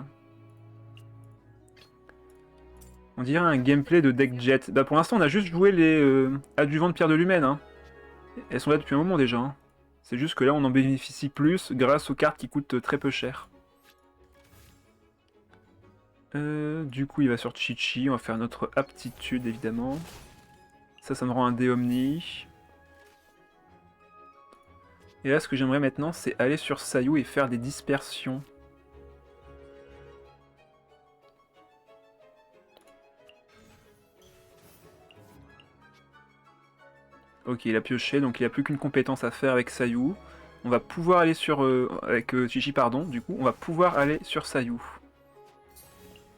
On dirait un gameplay de deck jet. Bah pour l'instant, on a juste joué les adjuvants de pierre de l'humaine. Hein. Elles sont là depuis un moment déjà. Hein. C'est juste que là, on en bénéficie plus grâce aux cartes qui coûtent très peu cher. Du coup, il va sur Chichi. On va faire notre aptitude, évidemment. Ça me rend un dé Omni. Et là, ce que j'aimerais maintenant, c'est aller sur Sayu et faire des dispersions. Ok, il a pioché, donc il n'y a plus qu'une compétence à faire avec Sayu. on va pouvoir aller sur... avec Chichi, pardon, du coup, on va pouvoir aller sur Sayu.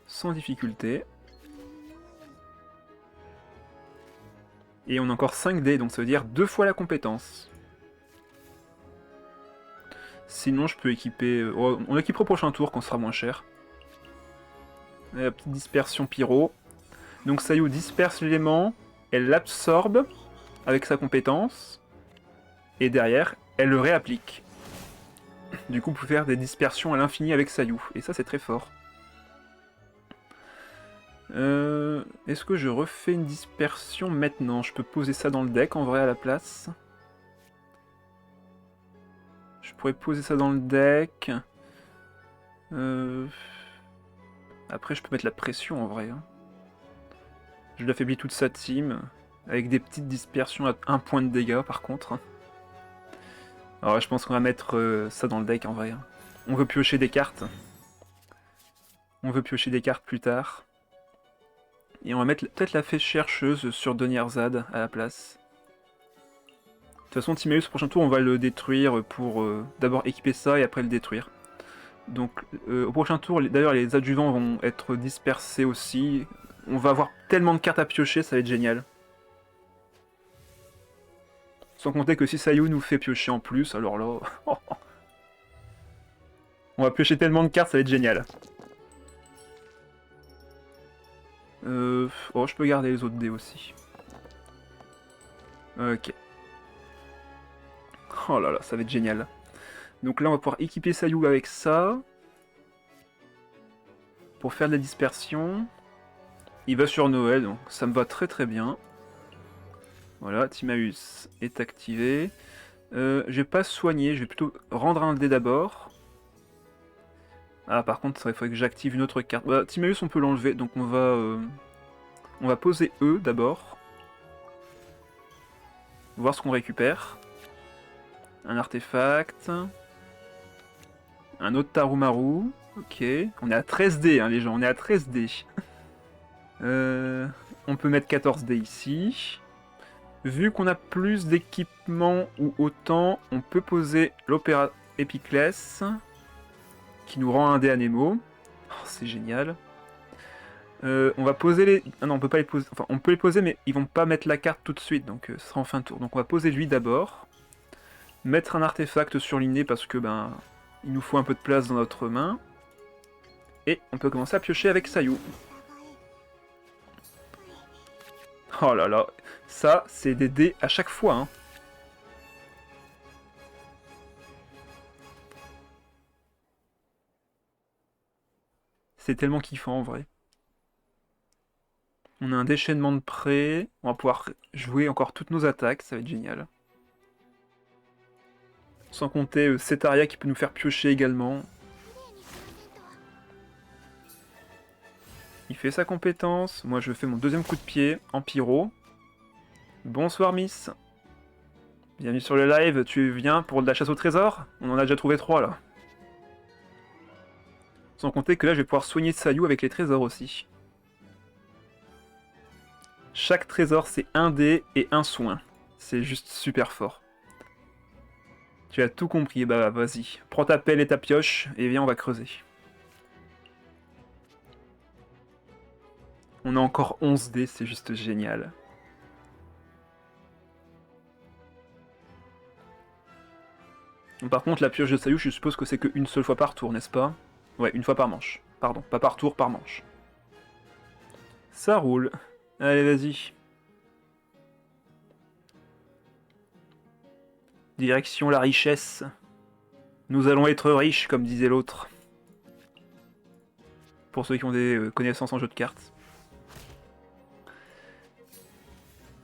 Sans difficulté. Et on a encore 5 dés, donc ça veut dire 2 fois la compétence. Sinon, je peux équiper... on équipera au prochain tour quand ce sera moins cher. Et la petite dispersion pyro. Donc Sayu disperse l'élément, elle l'absorbe avec sa compétence, et derrière, elle le réapplique. Du coup, vous pouvez faire des dispersions à l'infini avec Sayu, et ça c'est très fort. Est-ce que je refais une dispersion maintenant? Je peux poser ça dans le deck en vrai à la place. Je pourrais poser ça dans le deck. Après, je peux mettre la pression en vrai. Hein. Je l'affaiblis toute sa team, avec des petites dispersions à 1 point de dégâts par contre. Alors je pense qu'on va mettre ça dans le deck en vrai. Hein. On veut piocher des cartes. On veut piocher des cartes plus tard. Et on va mettre peut-être la fée chercheuse sur Donnierzad à la place. De toute façon, Timaeus, au prochain tour, on va le détruire pour d'abord équiper ça et après le détruire. Donc au prochain tour, d'ailleurs, les adjuvants vont être dispersés aussi. On va avoir tellement de cartes à piocher, ça va être génial. Sans compter que si Sayu nous fait piocher en plus, alors là... on va piocher tellement de cartes, ça va être génial. Oh, je peux garder les autres dés aussi. Ok. Oh là là, ça va être génial. Donc là, on va pouvoir équiper Sayu avec ça. Pour faire de la dispersion. Il va sur Noël, donc ça me va très très bien. Voilà, Timaeus est activé. Je vais pas soigner, je vais plutôt rendre un dé d'abord. Ah, par contre, il faudrait que j'active une autre carte. Bah, Timaeus, on peut l'enlever, donc on va poser E d'abord. Voir ce qu'on récupère. Un artefact. Un autre Tarumaru. Ok. On est à 13 dés, hein, les gens. On est à 13 dés. On peut mettre 14 dés ici. Vu qu'on a plus d'équipements ou autant, on peut poser l'Opéra Epiclès. Qui nous rend un dé à Nemo. Oh, c'est génial. On va poser les... Ah non, on peut pas les poser... Enfin, on peut les poser, mais ils vont pas mettre la carte tout de suite, donc ce sera en fin de tour. Donc on va poser lui d'abord. Mettre un artefact sur l'inné parce que, ben... il nous faut un peu de place dans notre main. Et on peut commencer à piocher avec Sayu. Oh là là. Ça, c'est des dés à chaque fois, hein. C'est tellement kiffant, en vrai. On a un déchaînement de près. On va pouvoir jouer encore toutes nos attaques. Ça va être génial. Sans compter Cetaria qui peut nous faire piocher également. Il fait sa compétence. Moi, je fais mon deuxième coup de pied en pyro. Bonsoir, Miss. Bienvenue sur le live. Tu viens pour de la chasse au trésor? On en a déjà trouvé 3, là. Sans compter que là, je vais pouvoir soigner Sayu avec les trésors aussi. Chaque trésor, c'est un dé et un soin. C'est juste super fort. Tu as tout compris. Bah, vas-y. Prends ta pelle et ta pioche, et viens, on va creuser. On a encore 11 dés, c'est juste génial. Par contre, la pioche de Sayu, je suppose que c'est qu'une seule fois par tour, n'est-ce pas? Ouais, une fois par manche. Pardon, pas par tour, par manche. Ça roule. Allez, vas-y. Direction la richesse. Nous allons être riches, comme disait l'autre. Pour ceux qui ont des connaissances en jeu de cartes.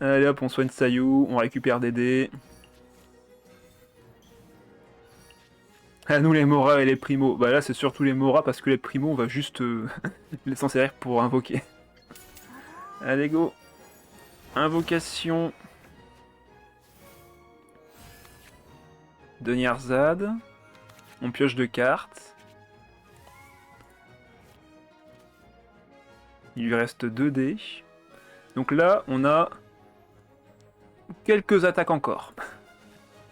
Allez hop, on soigne Sayu, on récupère des dés. À nous les Moras et les Primos. Bah là c'est surtout les Moras parce que les Primos on va juste les s'en servir pour invoquer. Allez go. Invocation. Donnierzad. On pioche 2 cartes. Il lui reste 2 dés. Donc là on a quelques attaques encore.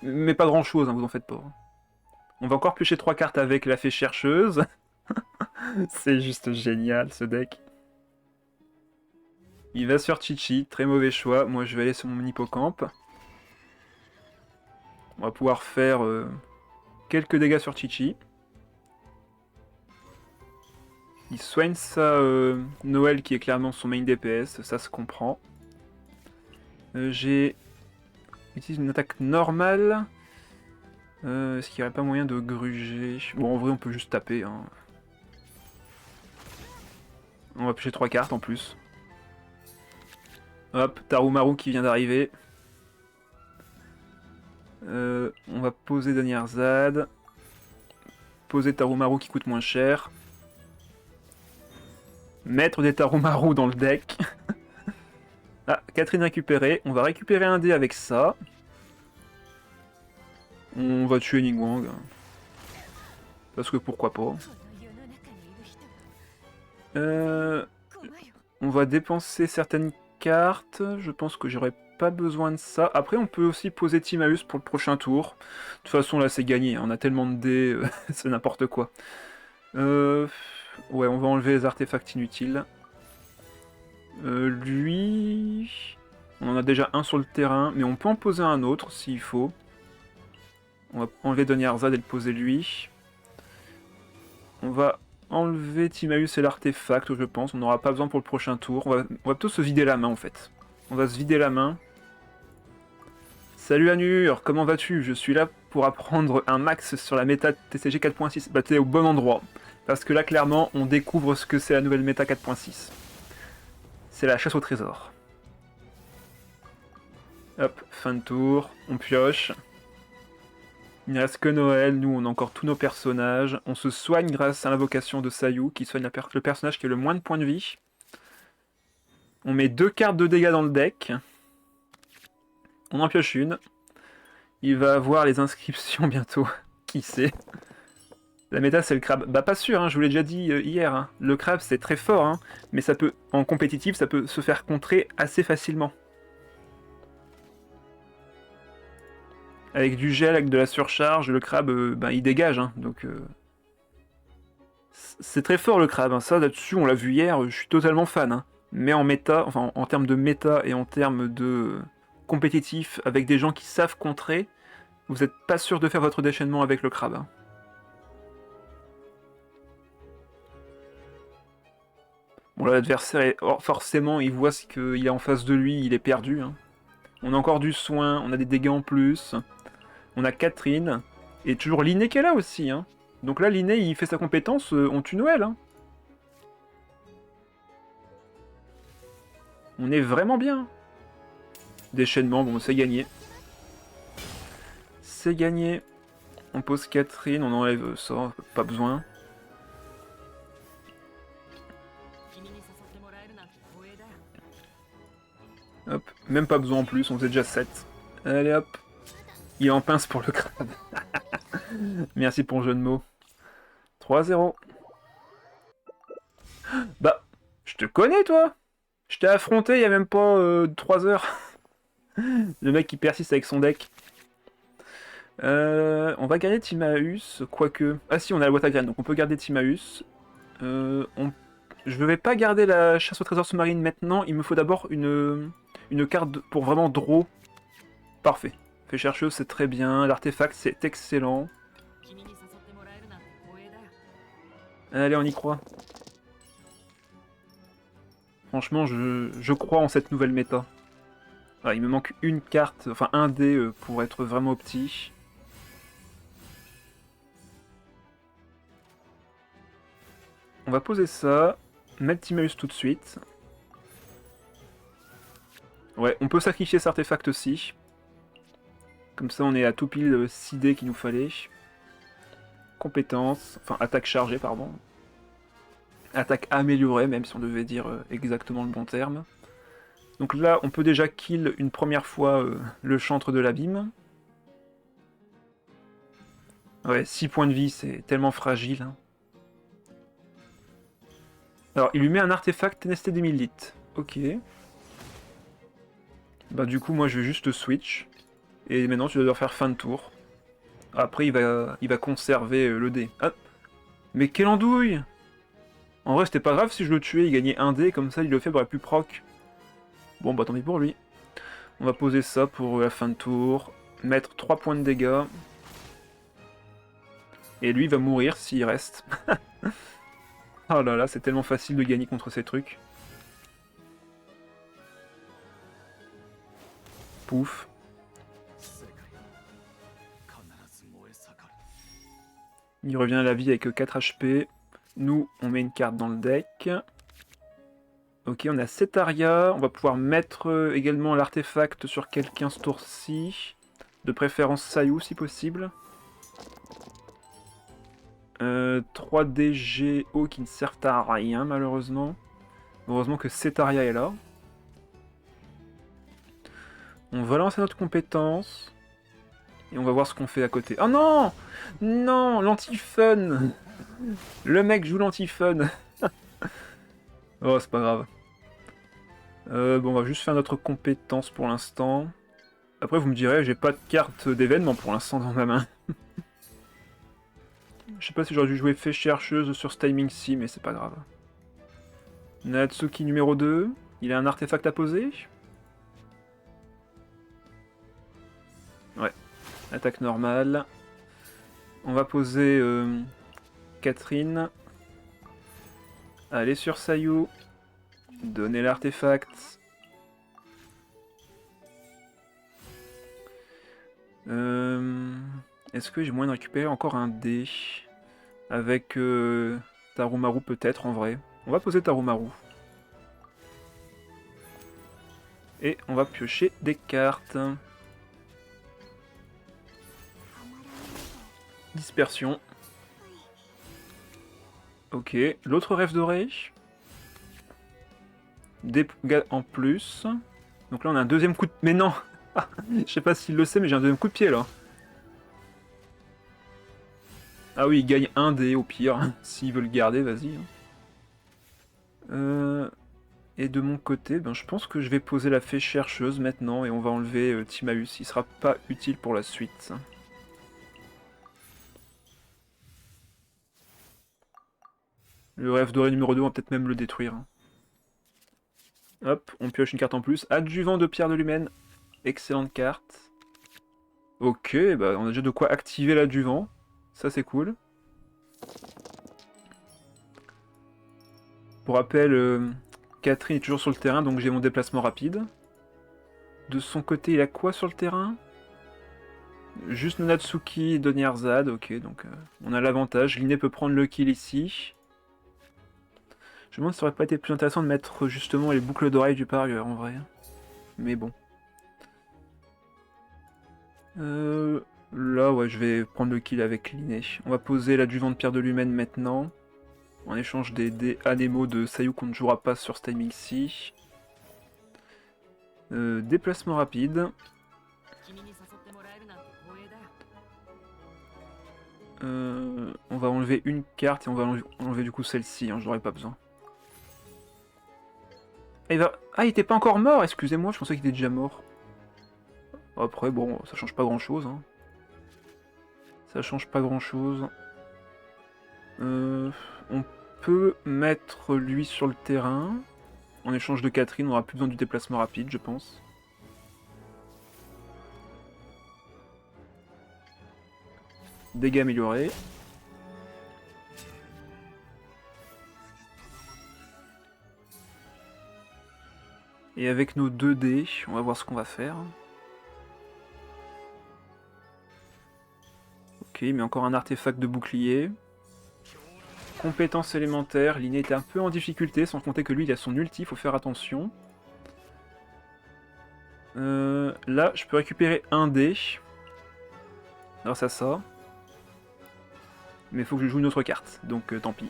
Mais pas grand chose, hein, vous en faites pas. On va encore piocher 3 cartes avec la fée chercheuse. C'est juste génial ce deck. Il va sur Chi-Chi, très mauvais choix. Moi je vais aller sur mon hippocampe. On va pouvoir faire quelques dégâts sur Chi-Chi. Il soigne sa Noël qui est clairement son main DPS, ça se comprend. J'ai utilisé une attaque normale. Est-ce qu'il n'y aurait pas moyen de gruger? Bon, en vrai, on peut juste taper. Hein. On va pêcher 3 cartes en plus. Hop, Tarumaru qui vient d'arriver. On va poser Danyar-Zad. Poser Tarumaru qui coûte moins cher. Mettre des Tarumaru dans le deck. Ah, Catherine récupérée. On va récupérer un dé avec ça. On va tuer Ningguang. Parce que pourquoi pas. On va dépenser certaines cartes. Je pense que j'aurais pas besoin de ça. Après, on peut aussi poser Timaeus pour le prochain tour. De toute façon, là, c'est gagné. On a tellement de dés, c'est n'importe quoi. Ouais, on va enlever les artefacts inutiles. Lui... On en a déjà un sur le terrain, mais on peut en poser un autre s'il faut. On va enlever Donyar-Zad et le poser lui. On va enlever Timaeus et l'artefact, je pense. On n'aura pas besoin pour le prochain tour. On va plutôt se vider la main, en fait. On va se vider la main. Salut Anur, comment vas-tu? Je suis là pour apprendre un max sur la méta TCG 4.6. Bah t'es au bon endroit. Parce que là, clairement, on découvre ce que c'est la nouvelle méta 4.6. C'est la chasse au trésor. Hop, fin de tour. On pioche. Il ne reste que Noël, nous on a encore tous nos personnages. On se soigne grâce à l'invocation de Sayu, qui soigne le personnage qui a le moins de points de vie. On met 2 cartes de dégâts dans le deck. On en pioche une. Il va avoir les inscriptions bientôt. Qui sait? La méta c'est le crabe. Bah pas sûr, hein, je vous l'ai déjà dit hier. Hein. Le crabe c'est très fort, hein, mais ça peut, en compétitif, ça peut se faire contrer assez facilement. Avec du gel, avec de la surcharge, le crabe, bah, il dégage. Hein, donc, c'est très fort le crabe. Hein. Ça, là-dessus, on l'a vu hier, je suis totalement fan. Hein. Mais en méta, enfin en termes de méta et en termes de compétitif, avec des gens qui savent contrer, vous n'êtes pas sûr de faire votre déchaînement avec le crabe. Hein. Bon là, l'adversaire, forcément, il voit ce qu'il a en face de lui, il est perdu. Hein. On a encore du soin, on a des dégâts en plus. On a Catherine. Et toujours Linné qui est là aussi. Hein. Donc là, Linné, il fait sa compétence, on tue Noël. Hein. On est vraiment bien. Déchaînement, bon, c'est gagné. C'est gagné. On pose Catherine, on enlève ça, pas besoin. Hop, même pas besoin en plus, on faisait déjà 7. Allez hop. Il est en pince pour le crabe. Merci pour le jeu de mots. 3-0. Bah, je te connais toi. Je t'ai affronté il y a même pas 3 heures. Le mec qui persiste avec son deck. On va garder Timaeus, quoique... Ah si, on a la boîte à graines, donc on peut garder Timaeus. Je vais pas garder la chasse au trésor sous-marine maintenant, il me faut d'abord une carte pour vraiment draw. Parfait. Fait chercheuse, c'est très bien, l'artefact, c'est excellent. Allez, on y croit. Franchement, je crois en cette nouvelle méta. Voilà, il me manque une carte, enfin un dé pour être vraiment petit. On va poser ça, mettre Timaeus tout de suite. Ouais, on peut sacrifier cet artefact aussi. Comme ça, on est à tout pile 6 dés qu'il nous fallait. Compétence, enfin attaque chargée, pardon. Attaque améliorée, même si on devait dire exactement le bon terme. Donc là, on peut déjà kill une première fois le chantre de l'abîme. Ouais, 6 points de vie, c'est tellement fragile. Hein. Alors, il lui met un artefact Nesté des Milites. Ok. Bah du coup, moi, je vais juste switch. Et maintenant tu dois devoir faire fin de tour. Après il va conserver le dé. Ah, mais quelle andouille! En vrai c'était pas grave si je le tuais, il gagnait un dé, comme ça il le fait aurait plus proc. Bon bah tant pis pour lui. On va poser ça pour la fin de tour. Mettre 3 points de dégâts. Et lui il va mourir s'il reste. Oh là là, c'est tellement facile de gagner contre ces trucs. Pouf. Il revient à la vie avec 4 HP. Nous, on met une carte dans le deck. Ok, on a Cetaria. On va pouvoir mettre également l'artefact sur quelqu'un ce tour-ci. De préférence Sayu si possible. 3 DGO qui ne servent à rien malheureusement. Heureusement que Cetaria est là. On va lancer notre compétence. Et on va voir ce qu'on fait à côté. Oh non! Non! L'anti-fun! Le mec joue l'anti-fun! Oh, c'est pas grave. Bon, on va juste faire notre compétence pour l'instant. Après, vous me direz, j'ai pas de carte d'événement pour l'instant dans ma main. Je sais pas si j'aurais dû jouer Fée Chercheuse sur ce timing-ci, mais c'est pas grave. Natsuki numéro 2. Il a un artefact à poser? Ouais. Attaque normale. On va poser Catherine. Aller sur Sayu. Donner l'artefact. Est-ce que j'ai moyen de récupérer encore un dé? Avec Tarumaru peut-être en vrai. On va poser Tarumaru. Et on va piocher des cartes. Dispersion. Ok, l'autre rêve doré. Des gars en plus. Donc là on a un deuxième coup de... Mais non! Je sais pas s'il le sait mais j'ai un deuxième coup de pied là. Ah oui, il gagne un dé au pire. S'il veut le garder, vas-y. Et de mon côté, ben, je pense que je vais poser la fée chercheuse maintenant et on va enlever Timaeus. Il sera pas utile pour la suite. Le rêve doré numéro 2, on va peut-être même le détruire. Hop, on pioche une carte en plus. Adjuvant de pierre de l'humaine. Excellente carte. Ok, bah on a déjà de quoi activer l'adjuvant. Ça c'est cool. Pour rappel, Catherine est toujours sur le terrain, donc j'ai mon déplacement rapide. De son côté, il a quoi sur le terrain? Juste Natsuki et Donyarzad, ok, donc on a l'avantage. Linné peut prendre le kill ici. Je me demande si ça aurait pas été plus intéressant de mettre justement les boucles d'oreilles du parieur en vrai. Mais bon. Là, ouais, je vais prendre le kill avec Linné. On va poser l'adjuvant de pierre de l'humaine maintenant. En échange des dés anémaux de Sayu qu'on ne jouera pas sur ce timing-ci. Déplacement rapide. On va enlever une carte et on va enlever du coup celle-ci, hein, je n'aurais pas besoin. Ah, il était pas encore mort, excusez-moi, je pensais qu'il était déjà mort. Après, bon, ça change pas grand-chose. Hein. Ça change pas grand-chose. On peut mettre lui sur le terrain. En échange de Catherine, on aura plus besoin du déplacement rapide, je pense. Dégâts améliorés. Et avec nos 2 dés, on va voir ce qu'on va faire. Ok, il met encore un artefact de bouclier. Compétence élémentaire, Linné était un peu en difficulté, sans compter que lui il a son ulti, faut faire attention. Là, je peux récupérer un dé. Grâce à ça. Mais il faut que je joue une autre carte, donc tant pis.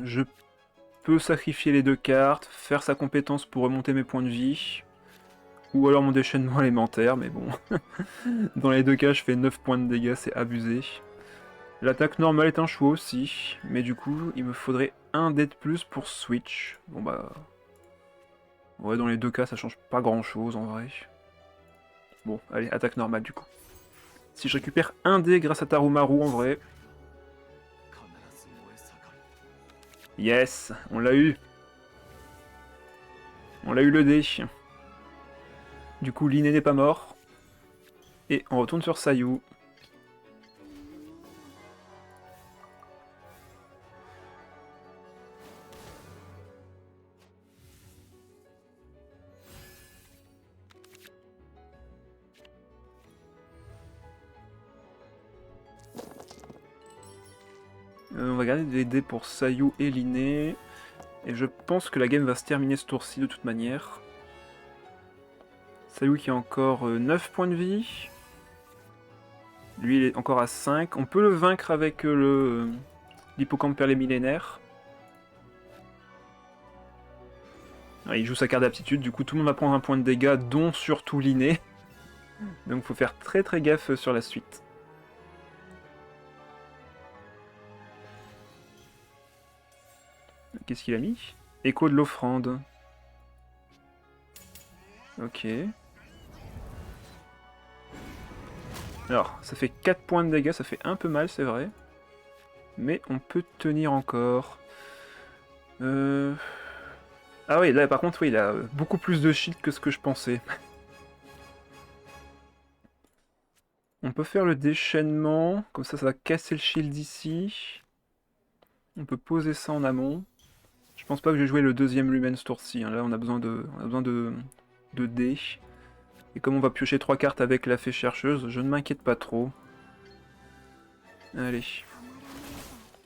Je peux sacrifier les 2 cartes, faire sa compétence pour remonter mes points de vie. Ou alors mon déchaînement élémentaire, mais bon. Dans les 2 cas, je fais 9 points de dégâts, c'est abusé. L'attaque normale est un choix aussi, mais du coup, il me faudrait un dé de plus pour switch. Bon bah... Ouais, dans les deux cas, ça change pas grand-chose, en vrai. Bon, allez, attaque normale, du coup. Si je récupère un dé grâce à Tarumaru, en vrai... Yes, on l'a eu. On l'a eu le dé. Du coup, Linné n'est pas mort. Et on retourne sur Sayu. On va garder des dés pour Sayu et Linné. Et je pense que la game va se terminer ce tour-ci de toute manière. Sayu qui a encore 9 points de vie. Lui il est encore à 5. On peut le vaincre avec l'hippocampe perlé millénaire. Il joue sa carte d'aptitude, du coup tout le monde va prendre un point de dégâts, dont surtout Linné. Donc faut faire très très gaffe sur la suite. Qu'est-ce qu'il a mis? Écho de l'offrande. Ok. Alors, ça fait 4 points de dégâts, ça fait un peu mal, c'est vrai. Mais on peut tenir encore. Ah oui, là par contre, oui, il a beaucoup plus de shield que ce que je pensais. On peut faire le déchaînement, comme ça va casser le shield ici. On peut poser ça en amont. Je pense pas que je vais jouer le deuxième Lumen ce tour-ci, hein. Là on a besoin de dés. Et comme on va piocher 3 cartes avec la fée chercheuse, je ne m'inquiète pas trop. Allez.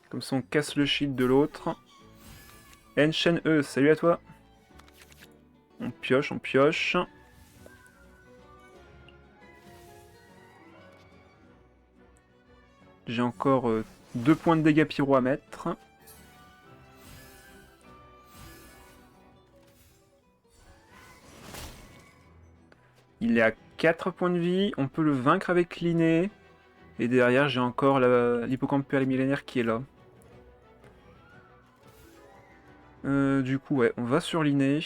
Comme ça on casse le shield de l'autre. Enshen E, salut à toi. On pioche, on pioche. J'ai encore 2 points de dégâts pyro à mettre. Il est à 4 points de vie, on peut le vaincre avec Linné. Et derrière j'ai encore l'hippocampe périmillénaire qui est là. Du coup ouais, on va sur Linné.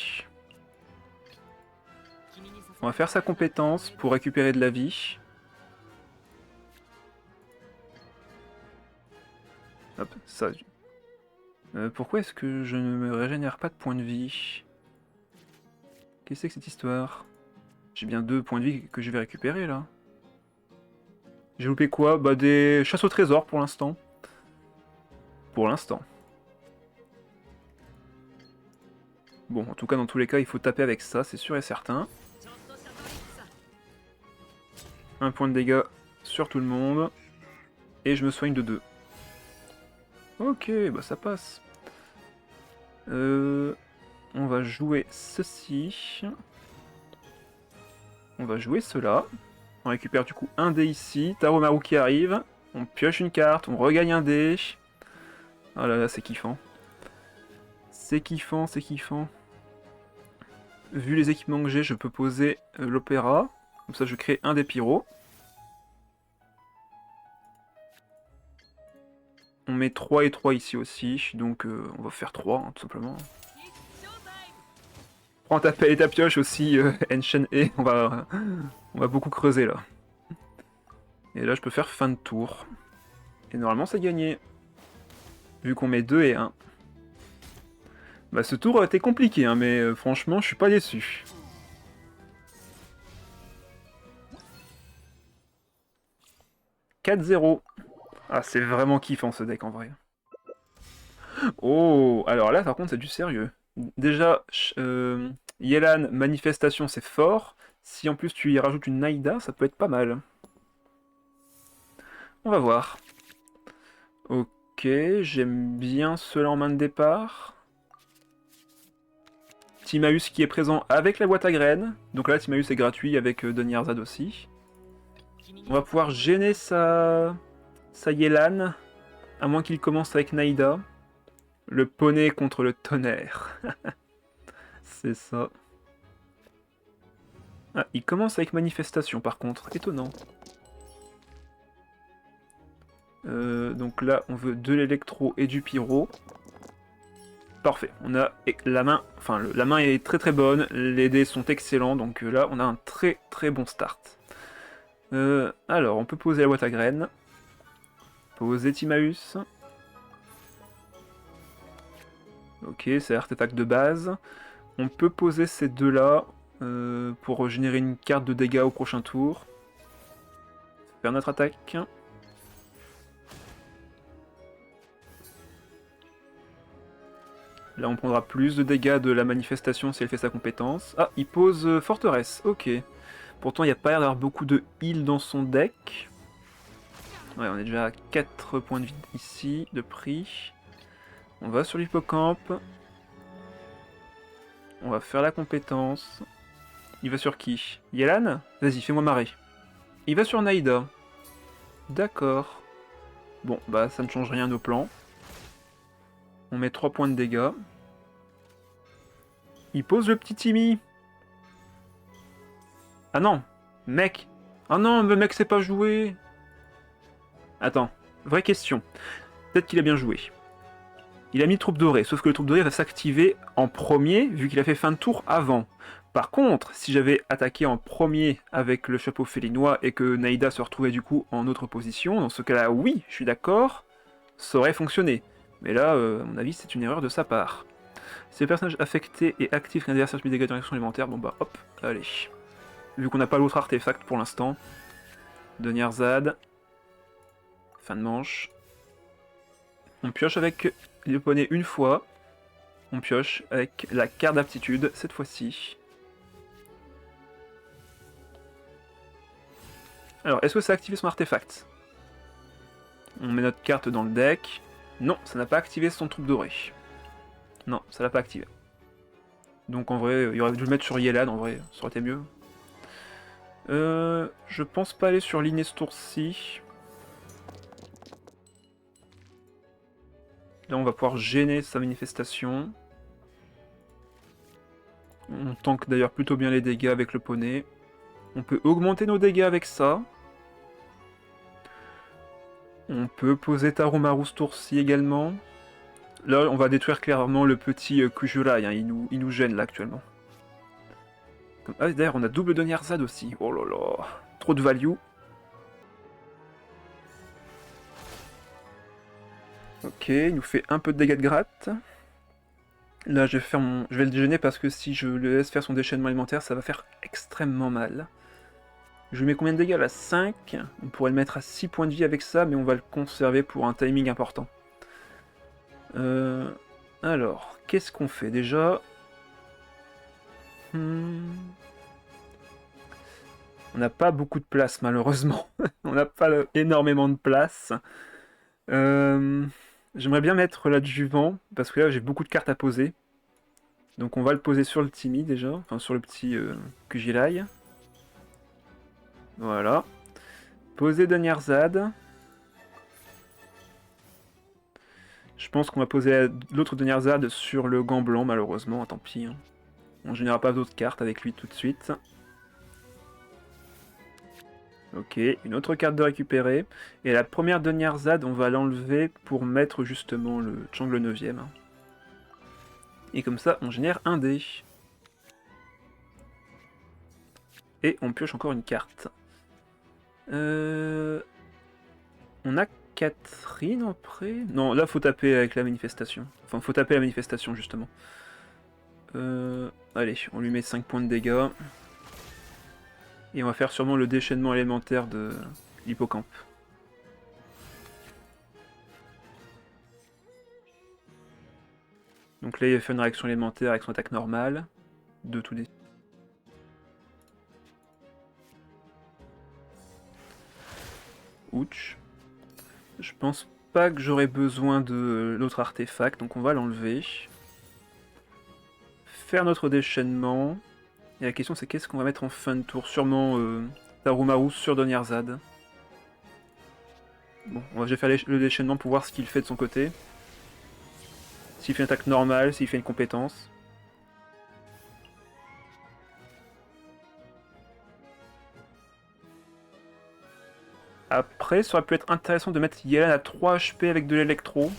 On va faire sa compétence pour récupérer de la vie. Hop, ça. Pourquoi est-ce que je ne me régénère pas de points de vie? Qu'est-ce que c'est que cette histoire? J'ai bien 2 points de vie que je vais récupérer là. J'ai loupé quoi? Bah des chasses au trésor pour l'instant. Pour l'instant. Bon, en tout cas, dans tous les cas, il faut taper avec ça, c'est sûr et certain. Un point de dégâts sur tout le monde. Et je me soigne de 2. Ok, bah ça passe. On va jouer ceci. On va jouer cela. On récupère du coup un dé ici. Tarumaru qui arrive. On pioche une carte, on regagne un dé. Oh là là, c'est kiffant. C'est kiffant, c'est kiffant. Vu les équipements que j'ai, je peux poser l'opéra. Comme ça, je crée un des pyros. On met 3 et 3 ici aussi, donc on va faire 3, hein, tout simplement. Prends ta pelle et ta pioche aussi, Enshen E, on va beaucoup creuser là. Et là, je peux faire fin de tour. Et normalement, c'est gagné. Vu qu'on met 2 et 1. Bah, ce tour a été compliqué, hein, mais franchement, je suis pas déçu. « 4-0. » Ah, c'est vraiment kiffant ce deck en vrai. Oh, alors là, par contre, c'est du sérieux. Déjà, Yelan, manifestation, c'est fort. Si en plus tu y rajoutes une Naïda, ça peut être pas mal. On va voir. Ok, j'aime bien cela en main de départ. Timaeus qui est présent avec la boîte à graines. Donc là, Timaeus est gratuit avec Donyarzad aussi. On va pouvoir gêner sa Yelan, à moins qu'il commence avec Naïda. Le poney contre le tonnerre. C'est ça. Ah, il commence avec manifestation par contre, étonnant. Donc là, on veut de l'électro et du pyro. Parfait, on a la main, enfin la main est très très bonne, les dés sont excellents, donc là on a un très très bon start. Alors on peut poser la boîte à graines, poser Timaeus. Ok, c'est artefact de base. On peut poser ces deux-là pour générer une carte de dégâts au prochain tour. Faire notre attaque. Là, on prendra plus de dégâts de la manifestation si elle fait sa compétence. Ah, il pose forteresse, ok. Pourtant, il n'y a pas l'air d'avoir beaucoup de heal dans son deck. Ouais, on est déjà à 4 points de vie ici, de prix. On va sur l'hippocampe. On va faire la compétence. Il va sur qui? Yelan? Vas-y, fais-moi marrer. Il va sur Naïda. D'accord. Bon, bah ça ne change rien au plan. On met 3 points de dégâts. Il pose le petit Timmy. Ah non, mec. Ah non, le mec sait pas jouer. Attends, vraie question. Peut-être qu'il a bien joué. Il a mis troupe dorée, sauf que le troupe dorée va s'activer en premier, vu qu'il a fait fin de tour avant. Par contre, si j'avais attaqué en premier avec le chapeau félinois et que Naïda se retrouvait du coup en autre position, dans ce cas-là, oui, je suis d'accord, ça aurait fonctionné. Mais là, à mon avis, c'est une erreur de sa part. Si le personnage affecté est actif qu'un adversaire subit des dégâts d'action élémentaire, bon bah hop, allez. Vu qu'on n'a pas l'autre artefact pour l'instant. De Nyarzad. Fin de manche. On pioche avec le poney une fois. On pioche avec la carte d'aptitude cette fois-ci. Alors, est-ce que ça a activé son artefact? On met notre carte dans le deck. Non, ça n'a pas activé son troupe dorée. Non, ça l'a pas activé. Donc en vrai, il aurait dû le mettre sur Yelan, en vrai, ça aurait été mieux. Je pense pas aller sur Linné ce tour-ci. Là, on va pouvoir gêner sa manifestation. On tank d'ailleurs plutôt bien les dégâts avec le poney. On peut augmenter nos dégâts avec ça. On peut poser Tarumaru ce tour-ci également. Là, on va détruire clairement le petit Kujurai, hein. Il nous gêne là actuellement. Ah, d'ailleurs, on a double de Nyarzad aussi. Oh là là, trop de value. Ok, il nous fait un peu de dégâts de gratte. Là, je vais le déjeuner parce que si je le laisse faire son déchaînement alimentaire, ça va faire extrêmement mal. Je lui mets combien de dégâts là? 5. On pourrait le mettre à 6 points de vie avec ça, mais on va le conserver pour un timing important. Alors, qu'est-ce qu'on fait déjà? On n'a pas beaucoup de place malheureusement. On n'a pas énormément de place. J'aimerais bien mettre l'adjuvant, parce que là j'ai beaucoup de cartes à poser. Donc on va le poser sur le Timmy déjà, enfin sur le petit Kujilai. Voilà. Poser de Nyarzad. Je pense qu'on va poser l'autre de Nyarzad sur le gant blanc malheureusement, tant pis. Hein. On ne générera pas d'autres cartes avec lui tout de suite. Ok, une autre carte de récupérer. Et la première de Nyarzad, on va l'enlever pour mettre justement le Changle 9ème. Et comme ça, on génère un dé. Et on pioche encore une carte. On a Catherine après? Non, là faut taper avec la manifestation. Enfin, faut taper la manifestation justement. Allez, on lui met 5 points de dégâts. Et on va faire sûrement le déchaînement élémentaire de l'hippocampe. Donc là, il a fait une réaction élémentaire avec son attaque normale. De tout des. Ouch. Je pense pas que j'aurai besoin de l'autre artefact, donc on va l'enlever. Faire notre déchaînement. Et la question c'est qu'est-ce qu'on va mettre en fin de tour? Sûrement Tarumaru sur Don Nyarzad. Bon, on va faire le déchaînement pour voir ce qu'il fait de son côté. S'il fait une attaque normale, s'il fait une compétence. Après, ça aurait pu être intéressant de mettre Yelan à 3 HP avec de l'électro.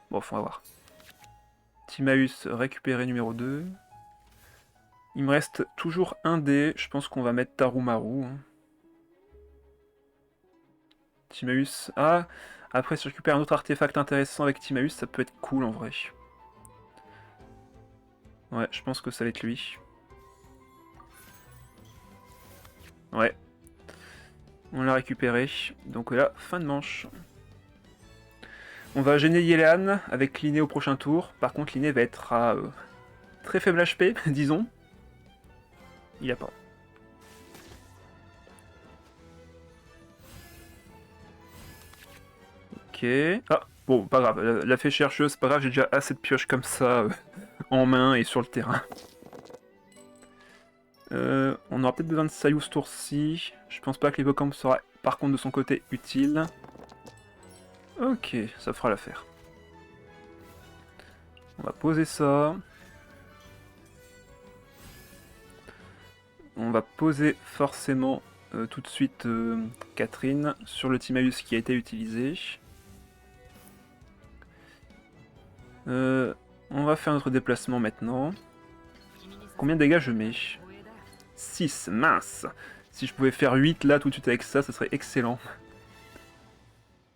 Bon, faut voir. Timaeus récupéré numéro 2. Il me reste toujours un dé. Je pense qu'on va mettre Tarumaru. Hein. Timaeus. Ah, après, si je récupère un autre artefact intéressant avec Timaeus, ça peut être cool en vrai. Ouais, je pense que ça va être lui. Ouais. On l'a récupéré. Donc là, fin de manche. On va gêner Yelan avec Linné au prochain tour. Par contre, Linné va être à très faible HP, disons. Il a pas. Ok. Ah, bon, pas grave. La fée chercheuse, c'est pas grave, j'ai déjà assez de pioches comme ça en main et sur le terrain. On aura peut-être besoin de Sayu ce tour-ci. Je pense pas que l'Hippocampe sera par contre de son côté utile. Ok, ça fera l'affaire. On va poser ça. On va poser forcément tout de suite Catherine sur le Timaeus qui a été utilisé. On va faire notre déplacement maintenant. Combien de dégâts je mets? 6, mince. Si je pouvais faire 8 là tout de suite avec ça, ça serait excellent.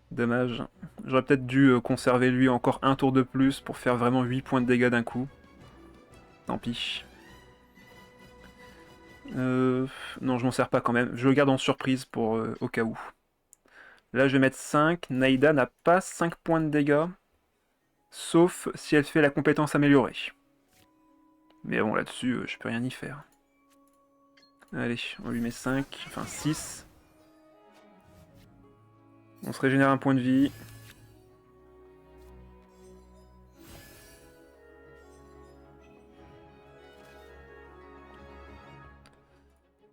Dommage. J'aurais peut-être dû conserver lui encore un tour de plus pour faire vraiment 8 points de dégâts d'un coup. Tant pis. Non, je m'en sers pas quand même. Je le garde en surprise pour au cas où. Là, je vais mettre 5. Naïda n'a pas 5 points de dégâts. Sauf si elle fait la compétence améliorée. Mais bon, là-dessus, je peux rien y faire. Allez, on lui met 5, enfin 6. On se régénère un point de vie.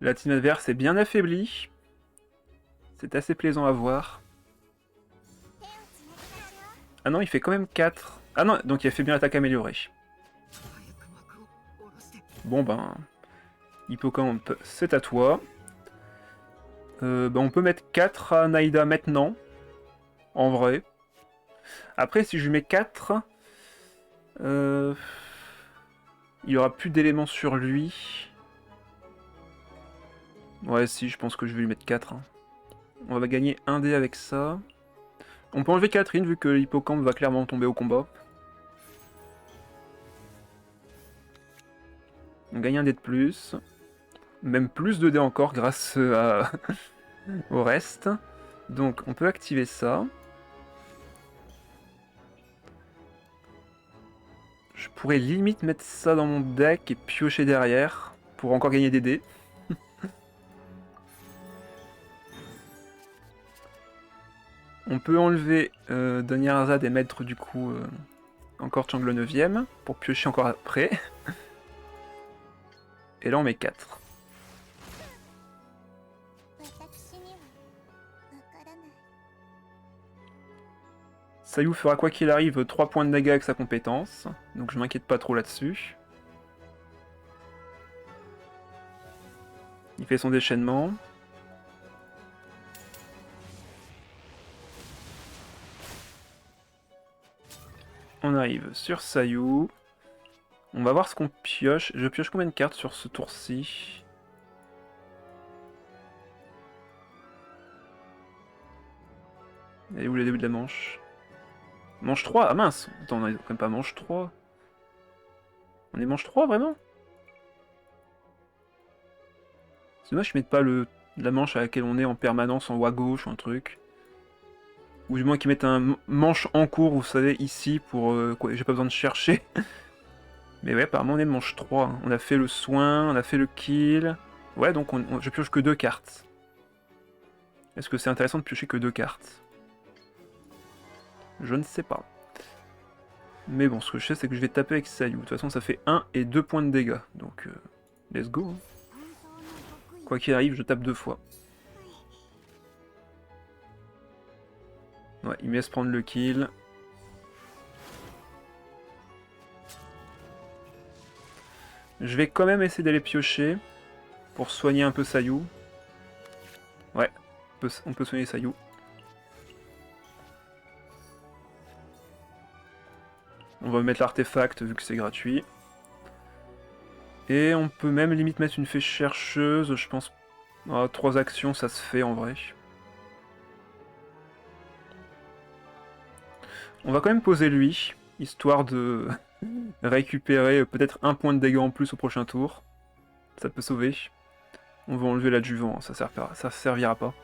La team adverse est bien affaiblie. C'est assez plaisant à voir. Ah non, il fait quand même 4. Ah non, donc il a fait bien l'attaque améliorée. Bon ben... Hippocampe, c'est à toi. On peut mettre 4 à Naïda maintenant. En vrai. Après, si je lui mets 4... il n'y aura plus d'éléments sur lui. Ouais, si, je pense que je vais lui mettre 4. Hein. On va gagner 1 dé avec ça. On peut enlever Catherine, vu que l'hippocampe va clairement tomber au combat. On gagne un dé de plus. Même plus de dés encore grâce au reste. Donc on peut activer ça. Je pourrais limite mettre ça dans mon deck et piocher derrière pour encore gagner des dés. On peut enlever Donyarzad et mettre du coup encore Chang le 9ème pour piocher encore après. Et là on met 4. Sayu fera quoi qu'il arrive 3 points de dégâts avec sa compétence, donc je m'inquiète pas trop là-dessus. Il fait son déchaînement. On arrive sur Sayu. On va voir ce qu'on pioche. Je pioche combien de cartes sur ce tour-ci? Et où le début de la manche? Manche 3? Ah mince! Attends, on est quand même pas manche 3. On est manche 3 vraiment? C'est dommage qu'ils mettent pas la manche à laquelle on est en permanence en haut à gauche ou un truc. Ou du moins qu'ils mettent un manche en cours, vous savez, ici, pour... quoi, j'ai pas besoin de chercher. Mais ouais, apparemment on est manche 3. Hein. On a fait le soin, on a fait le kill. Ouais, donc je pioche que 2 cartes. Est-ce que c'est intéressant de piocher que 2 cartes? Je ne sais pas. Mais bon, ce que je sais, c'est que je vais taper avec Sayu. De toute façon, ça fait 1 et 2 points de dégâts. Donc, let's go. Hein. Quoi qu'il arrive, je tape 2 fois. Ouais, il me laisse prendre le kill. Je vais quand même essayer d'aller piocher pour soigner un peu Sayu. Ouais, on peut soigner Sayu. On va mettre l'artefact vu que c'est gratuit. Et on peut même limite mettre une fée chercheuse, je pense. 3 actions, ça se fait en vrai. On va quand même poser lui, histoire de récupérer peut-être un point de dégâts en plus au prochain tour. Ça peut sauver. On va enlever l'adjuvant, ça servira pas.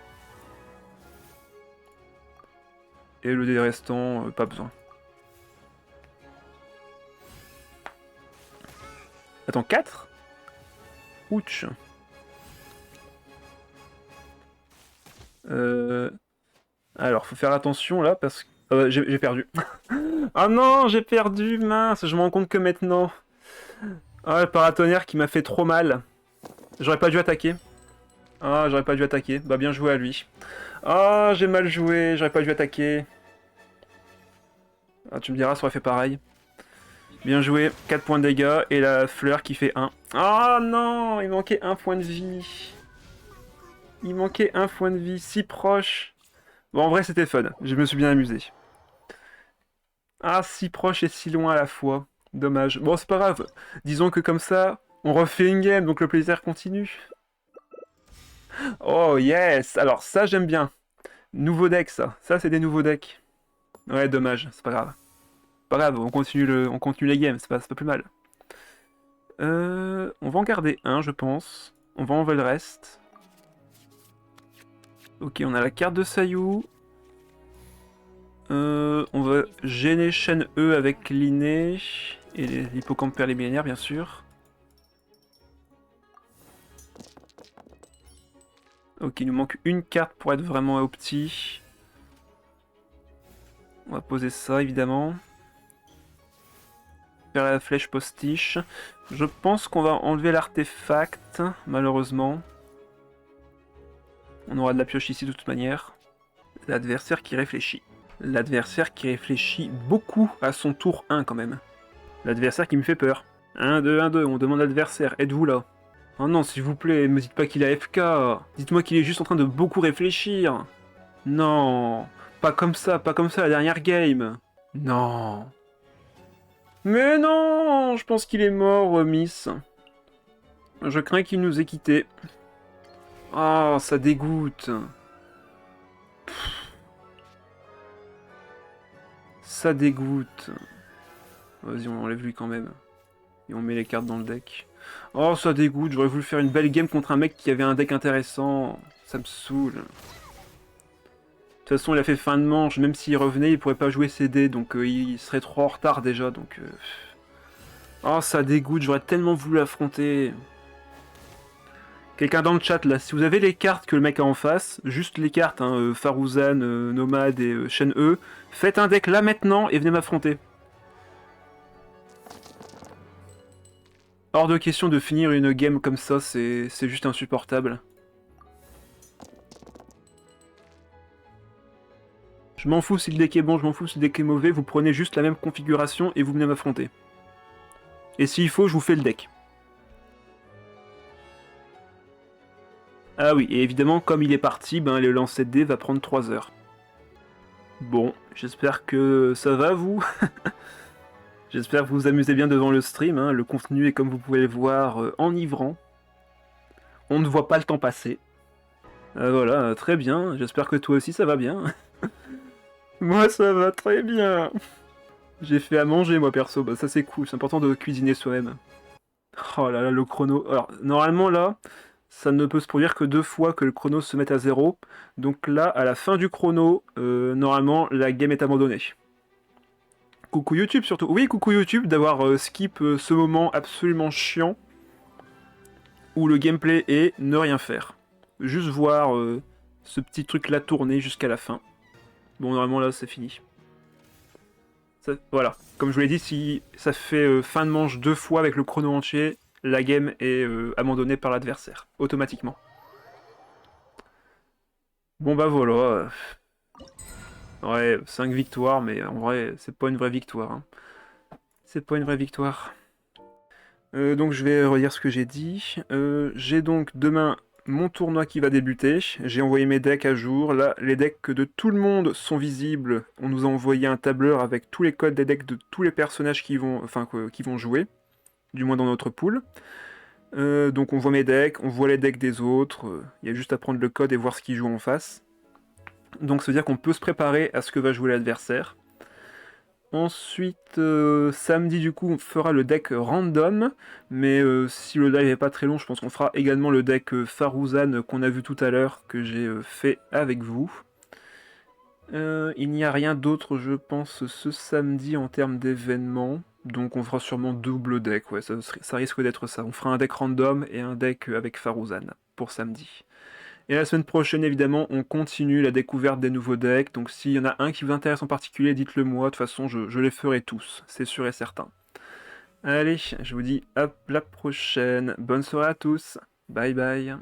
Et le dé restant, pas besoin. Attends, 4 ? Ouch. Alors, faut faire attention là parce que... j'ai perdu. Ah non, j'ai perdu, mince, je me rends compte que maintenant. Ah, le paratonnerre qui m'a fait trop mal. J'aurais pas dû attaquer. Ah, j'aurais pas dû attaquer. Bah, bien joué à lui. Ah, j'ai mal joué, j'aurais pas dû attaquer. Ah, tu me diras, ça aurait fait pareil. Bien joué, 4 points de dégâts et la fleur qui fait 1. Ah non, il manquait un point de vie. Il manquait un point de vie, si proche. Bon, en vrai, c'était fun. Je me suis bien amusé. Ah, si proche et si loin à la fois. Dommage. Bon, c'est pas grave. Disons que comme ça, on refait une game, donc le plaisir continue. Oh, yes. Alors, ça, j'aime bien. Nouveau deck, ça. Ça, c'est des nouveaux decks. Ouais, dommage. C'est pas grave. Pas grave, on continue les games. C'est pas plus mal. On va en garder un, je pense. On va enlever le reste. Ok, on a la carte de Sayu. On va gêner Shen E avec l'inné et l'hippocampe perléminaire, bien sûr. Ok, il nous manque une carte pour être vraiment opti. On va poser ça, évidemment. Faire la flèche postiche. Je pense qu'on va enlever l'artefact, malheureusement. On aura de la pioche ici de toute manière. L'adversaire qui réfléchit. L'adversaire qui réfléchit beaucoup à son tour 1 quand même. L'adversaire qui me fait peur. 1, 2, 1, 2, on demande l'adversaire, êtes-vous là? Oh non, s'il vous plaît, me dites pas qu'il a FK. Dites-moi qu'il est juste en train de beaucoup réfléchir. Non, pas comme ça la dernière game. Non. Mais non, je pense qu'il est mort, Miss. Je crains qu'il nous ait quittés. Ah, ça dégoûte. Ça dégoûte. Vas-y, on enlève lui quand même. Et on met les cartes dans le deck. Oh, ça dégoûte, j'aurais voulu faire une belle game contre un mec qui avait un deck intéressant. Ça me saoule. De toute façon, il a fait fin de manche, même s'il revenait, il pourrait pas jouer ses dés, donc il serait trop en retard déjà, donc... Oh, ça dégoûte, j'aurais tellement voulu l'affronter. Quelqu'un dans le chat, là, si vous avez les cartes que le mec a en face, juste les cartes, hein, Farouzan, Nomad et Shen E, faites un deck là maintenant et venez m'affronter. Hors de question de finir une game comme ça, c'est juste insupportable. Je m'en fous si le deck est bon, je m'en fous si le deck est mauvais, vous prenez juste la même configuration et vous venez m'affronter. Et s'il faut, je vous fais le deck. Ah oui, et évidemment, comme il est parti, ben, le lancer de dés va prendre 3 heures. Bon, j'espère que ça va, vous. J'espère que vous vous amusez bien devant le stream, hein. Le contenu est, comme vous pouvez le voir, enivrant. On ne voit pas le temps passer. Voilà, très bien, j'espère que toi aussi ça va bien. Moi ça va très bien. J'ai fait à manger moi perso, bah ça c'est cool, c'est important de cuisiner soi-même. Oh là là, le chrono. Alors, normalement là, ça ne peut se produire que 2 fois que le chrono se mette à 0. Donc là, à la fin du chrono, normalement, la game est abandonnée. Coucou YouTube surtout. Oui, coucou YouTube d'avoir skip ce moment absolument chiant où le gameplay est ne rien faire. Juste voir ce petit truc là tourner jusqu'à la fin. Bon, normalement là, c'est fini. Ça, voilà. Comme je vous l'ai dit, si ça fait fin de manche 2 fois avec le chrono entier, la game est abandonnée par l'adversaire, automatiquement. Bon bah voilà. Ouais, 5 victoires, mais en vrai, c'est pas une vraie victoire. Hein. C'est pas une vraie victoire. Donc je vais redire ce que j'ai dit. J'ai donc demain mon tournoi qui va débuter. J'ai envoyé mes decks à jour. Là, les decks de tout le monde sont visibles. On nous a envoyé un tableur avec tous les codes des decks de tous les personnages qui vont jouer, du moins dans notre pool. Donc on voit mes decks, on voit les decks des autres. Il y a juste à prendre le code et voir ce qu'ils jouent en face. Donc ça veut dire qu'on peut se préparer à ce que va jouer l'adversaire. Ensuite, samedi du coup, on fera le deck random, mais si le live est pas très long, je pense qu'on fera également le deck Faruzan qu'on a vu tout à l'heure, que j'ai fait avec vous. Il n'y a rien d'autre, je pense, ce samedi en termes d'événements, donc on fera sûrement double deck, ouais, ça risque d'être ça. On fera un deck random et un deck avec Faruzan pour samedi. Et la semaine prochaine, évidemment, on continue la découverte des nouveaux decks. Donc s'il y en a un qui vous intéresse en particulier, dites-le moi. De toute façon, je les ferai tous, c'est sûr et certain. Allez, je vous dis à la prochaine. Bonne soirée à tous. Bye bye.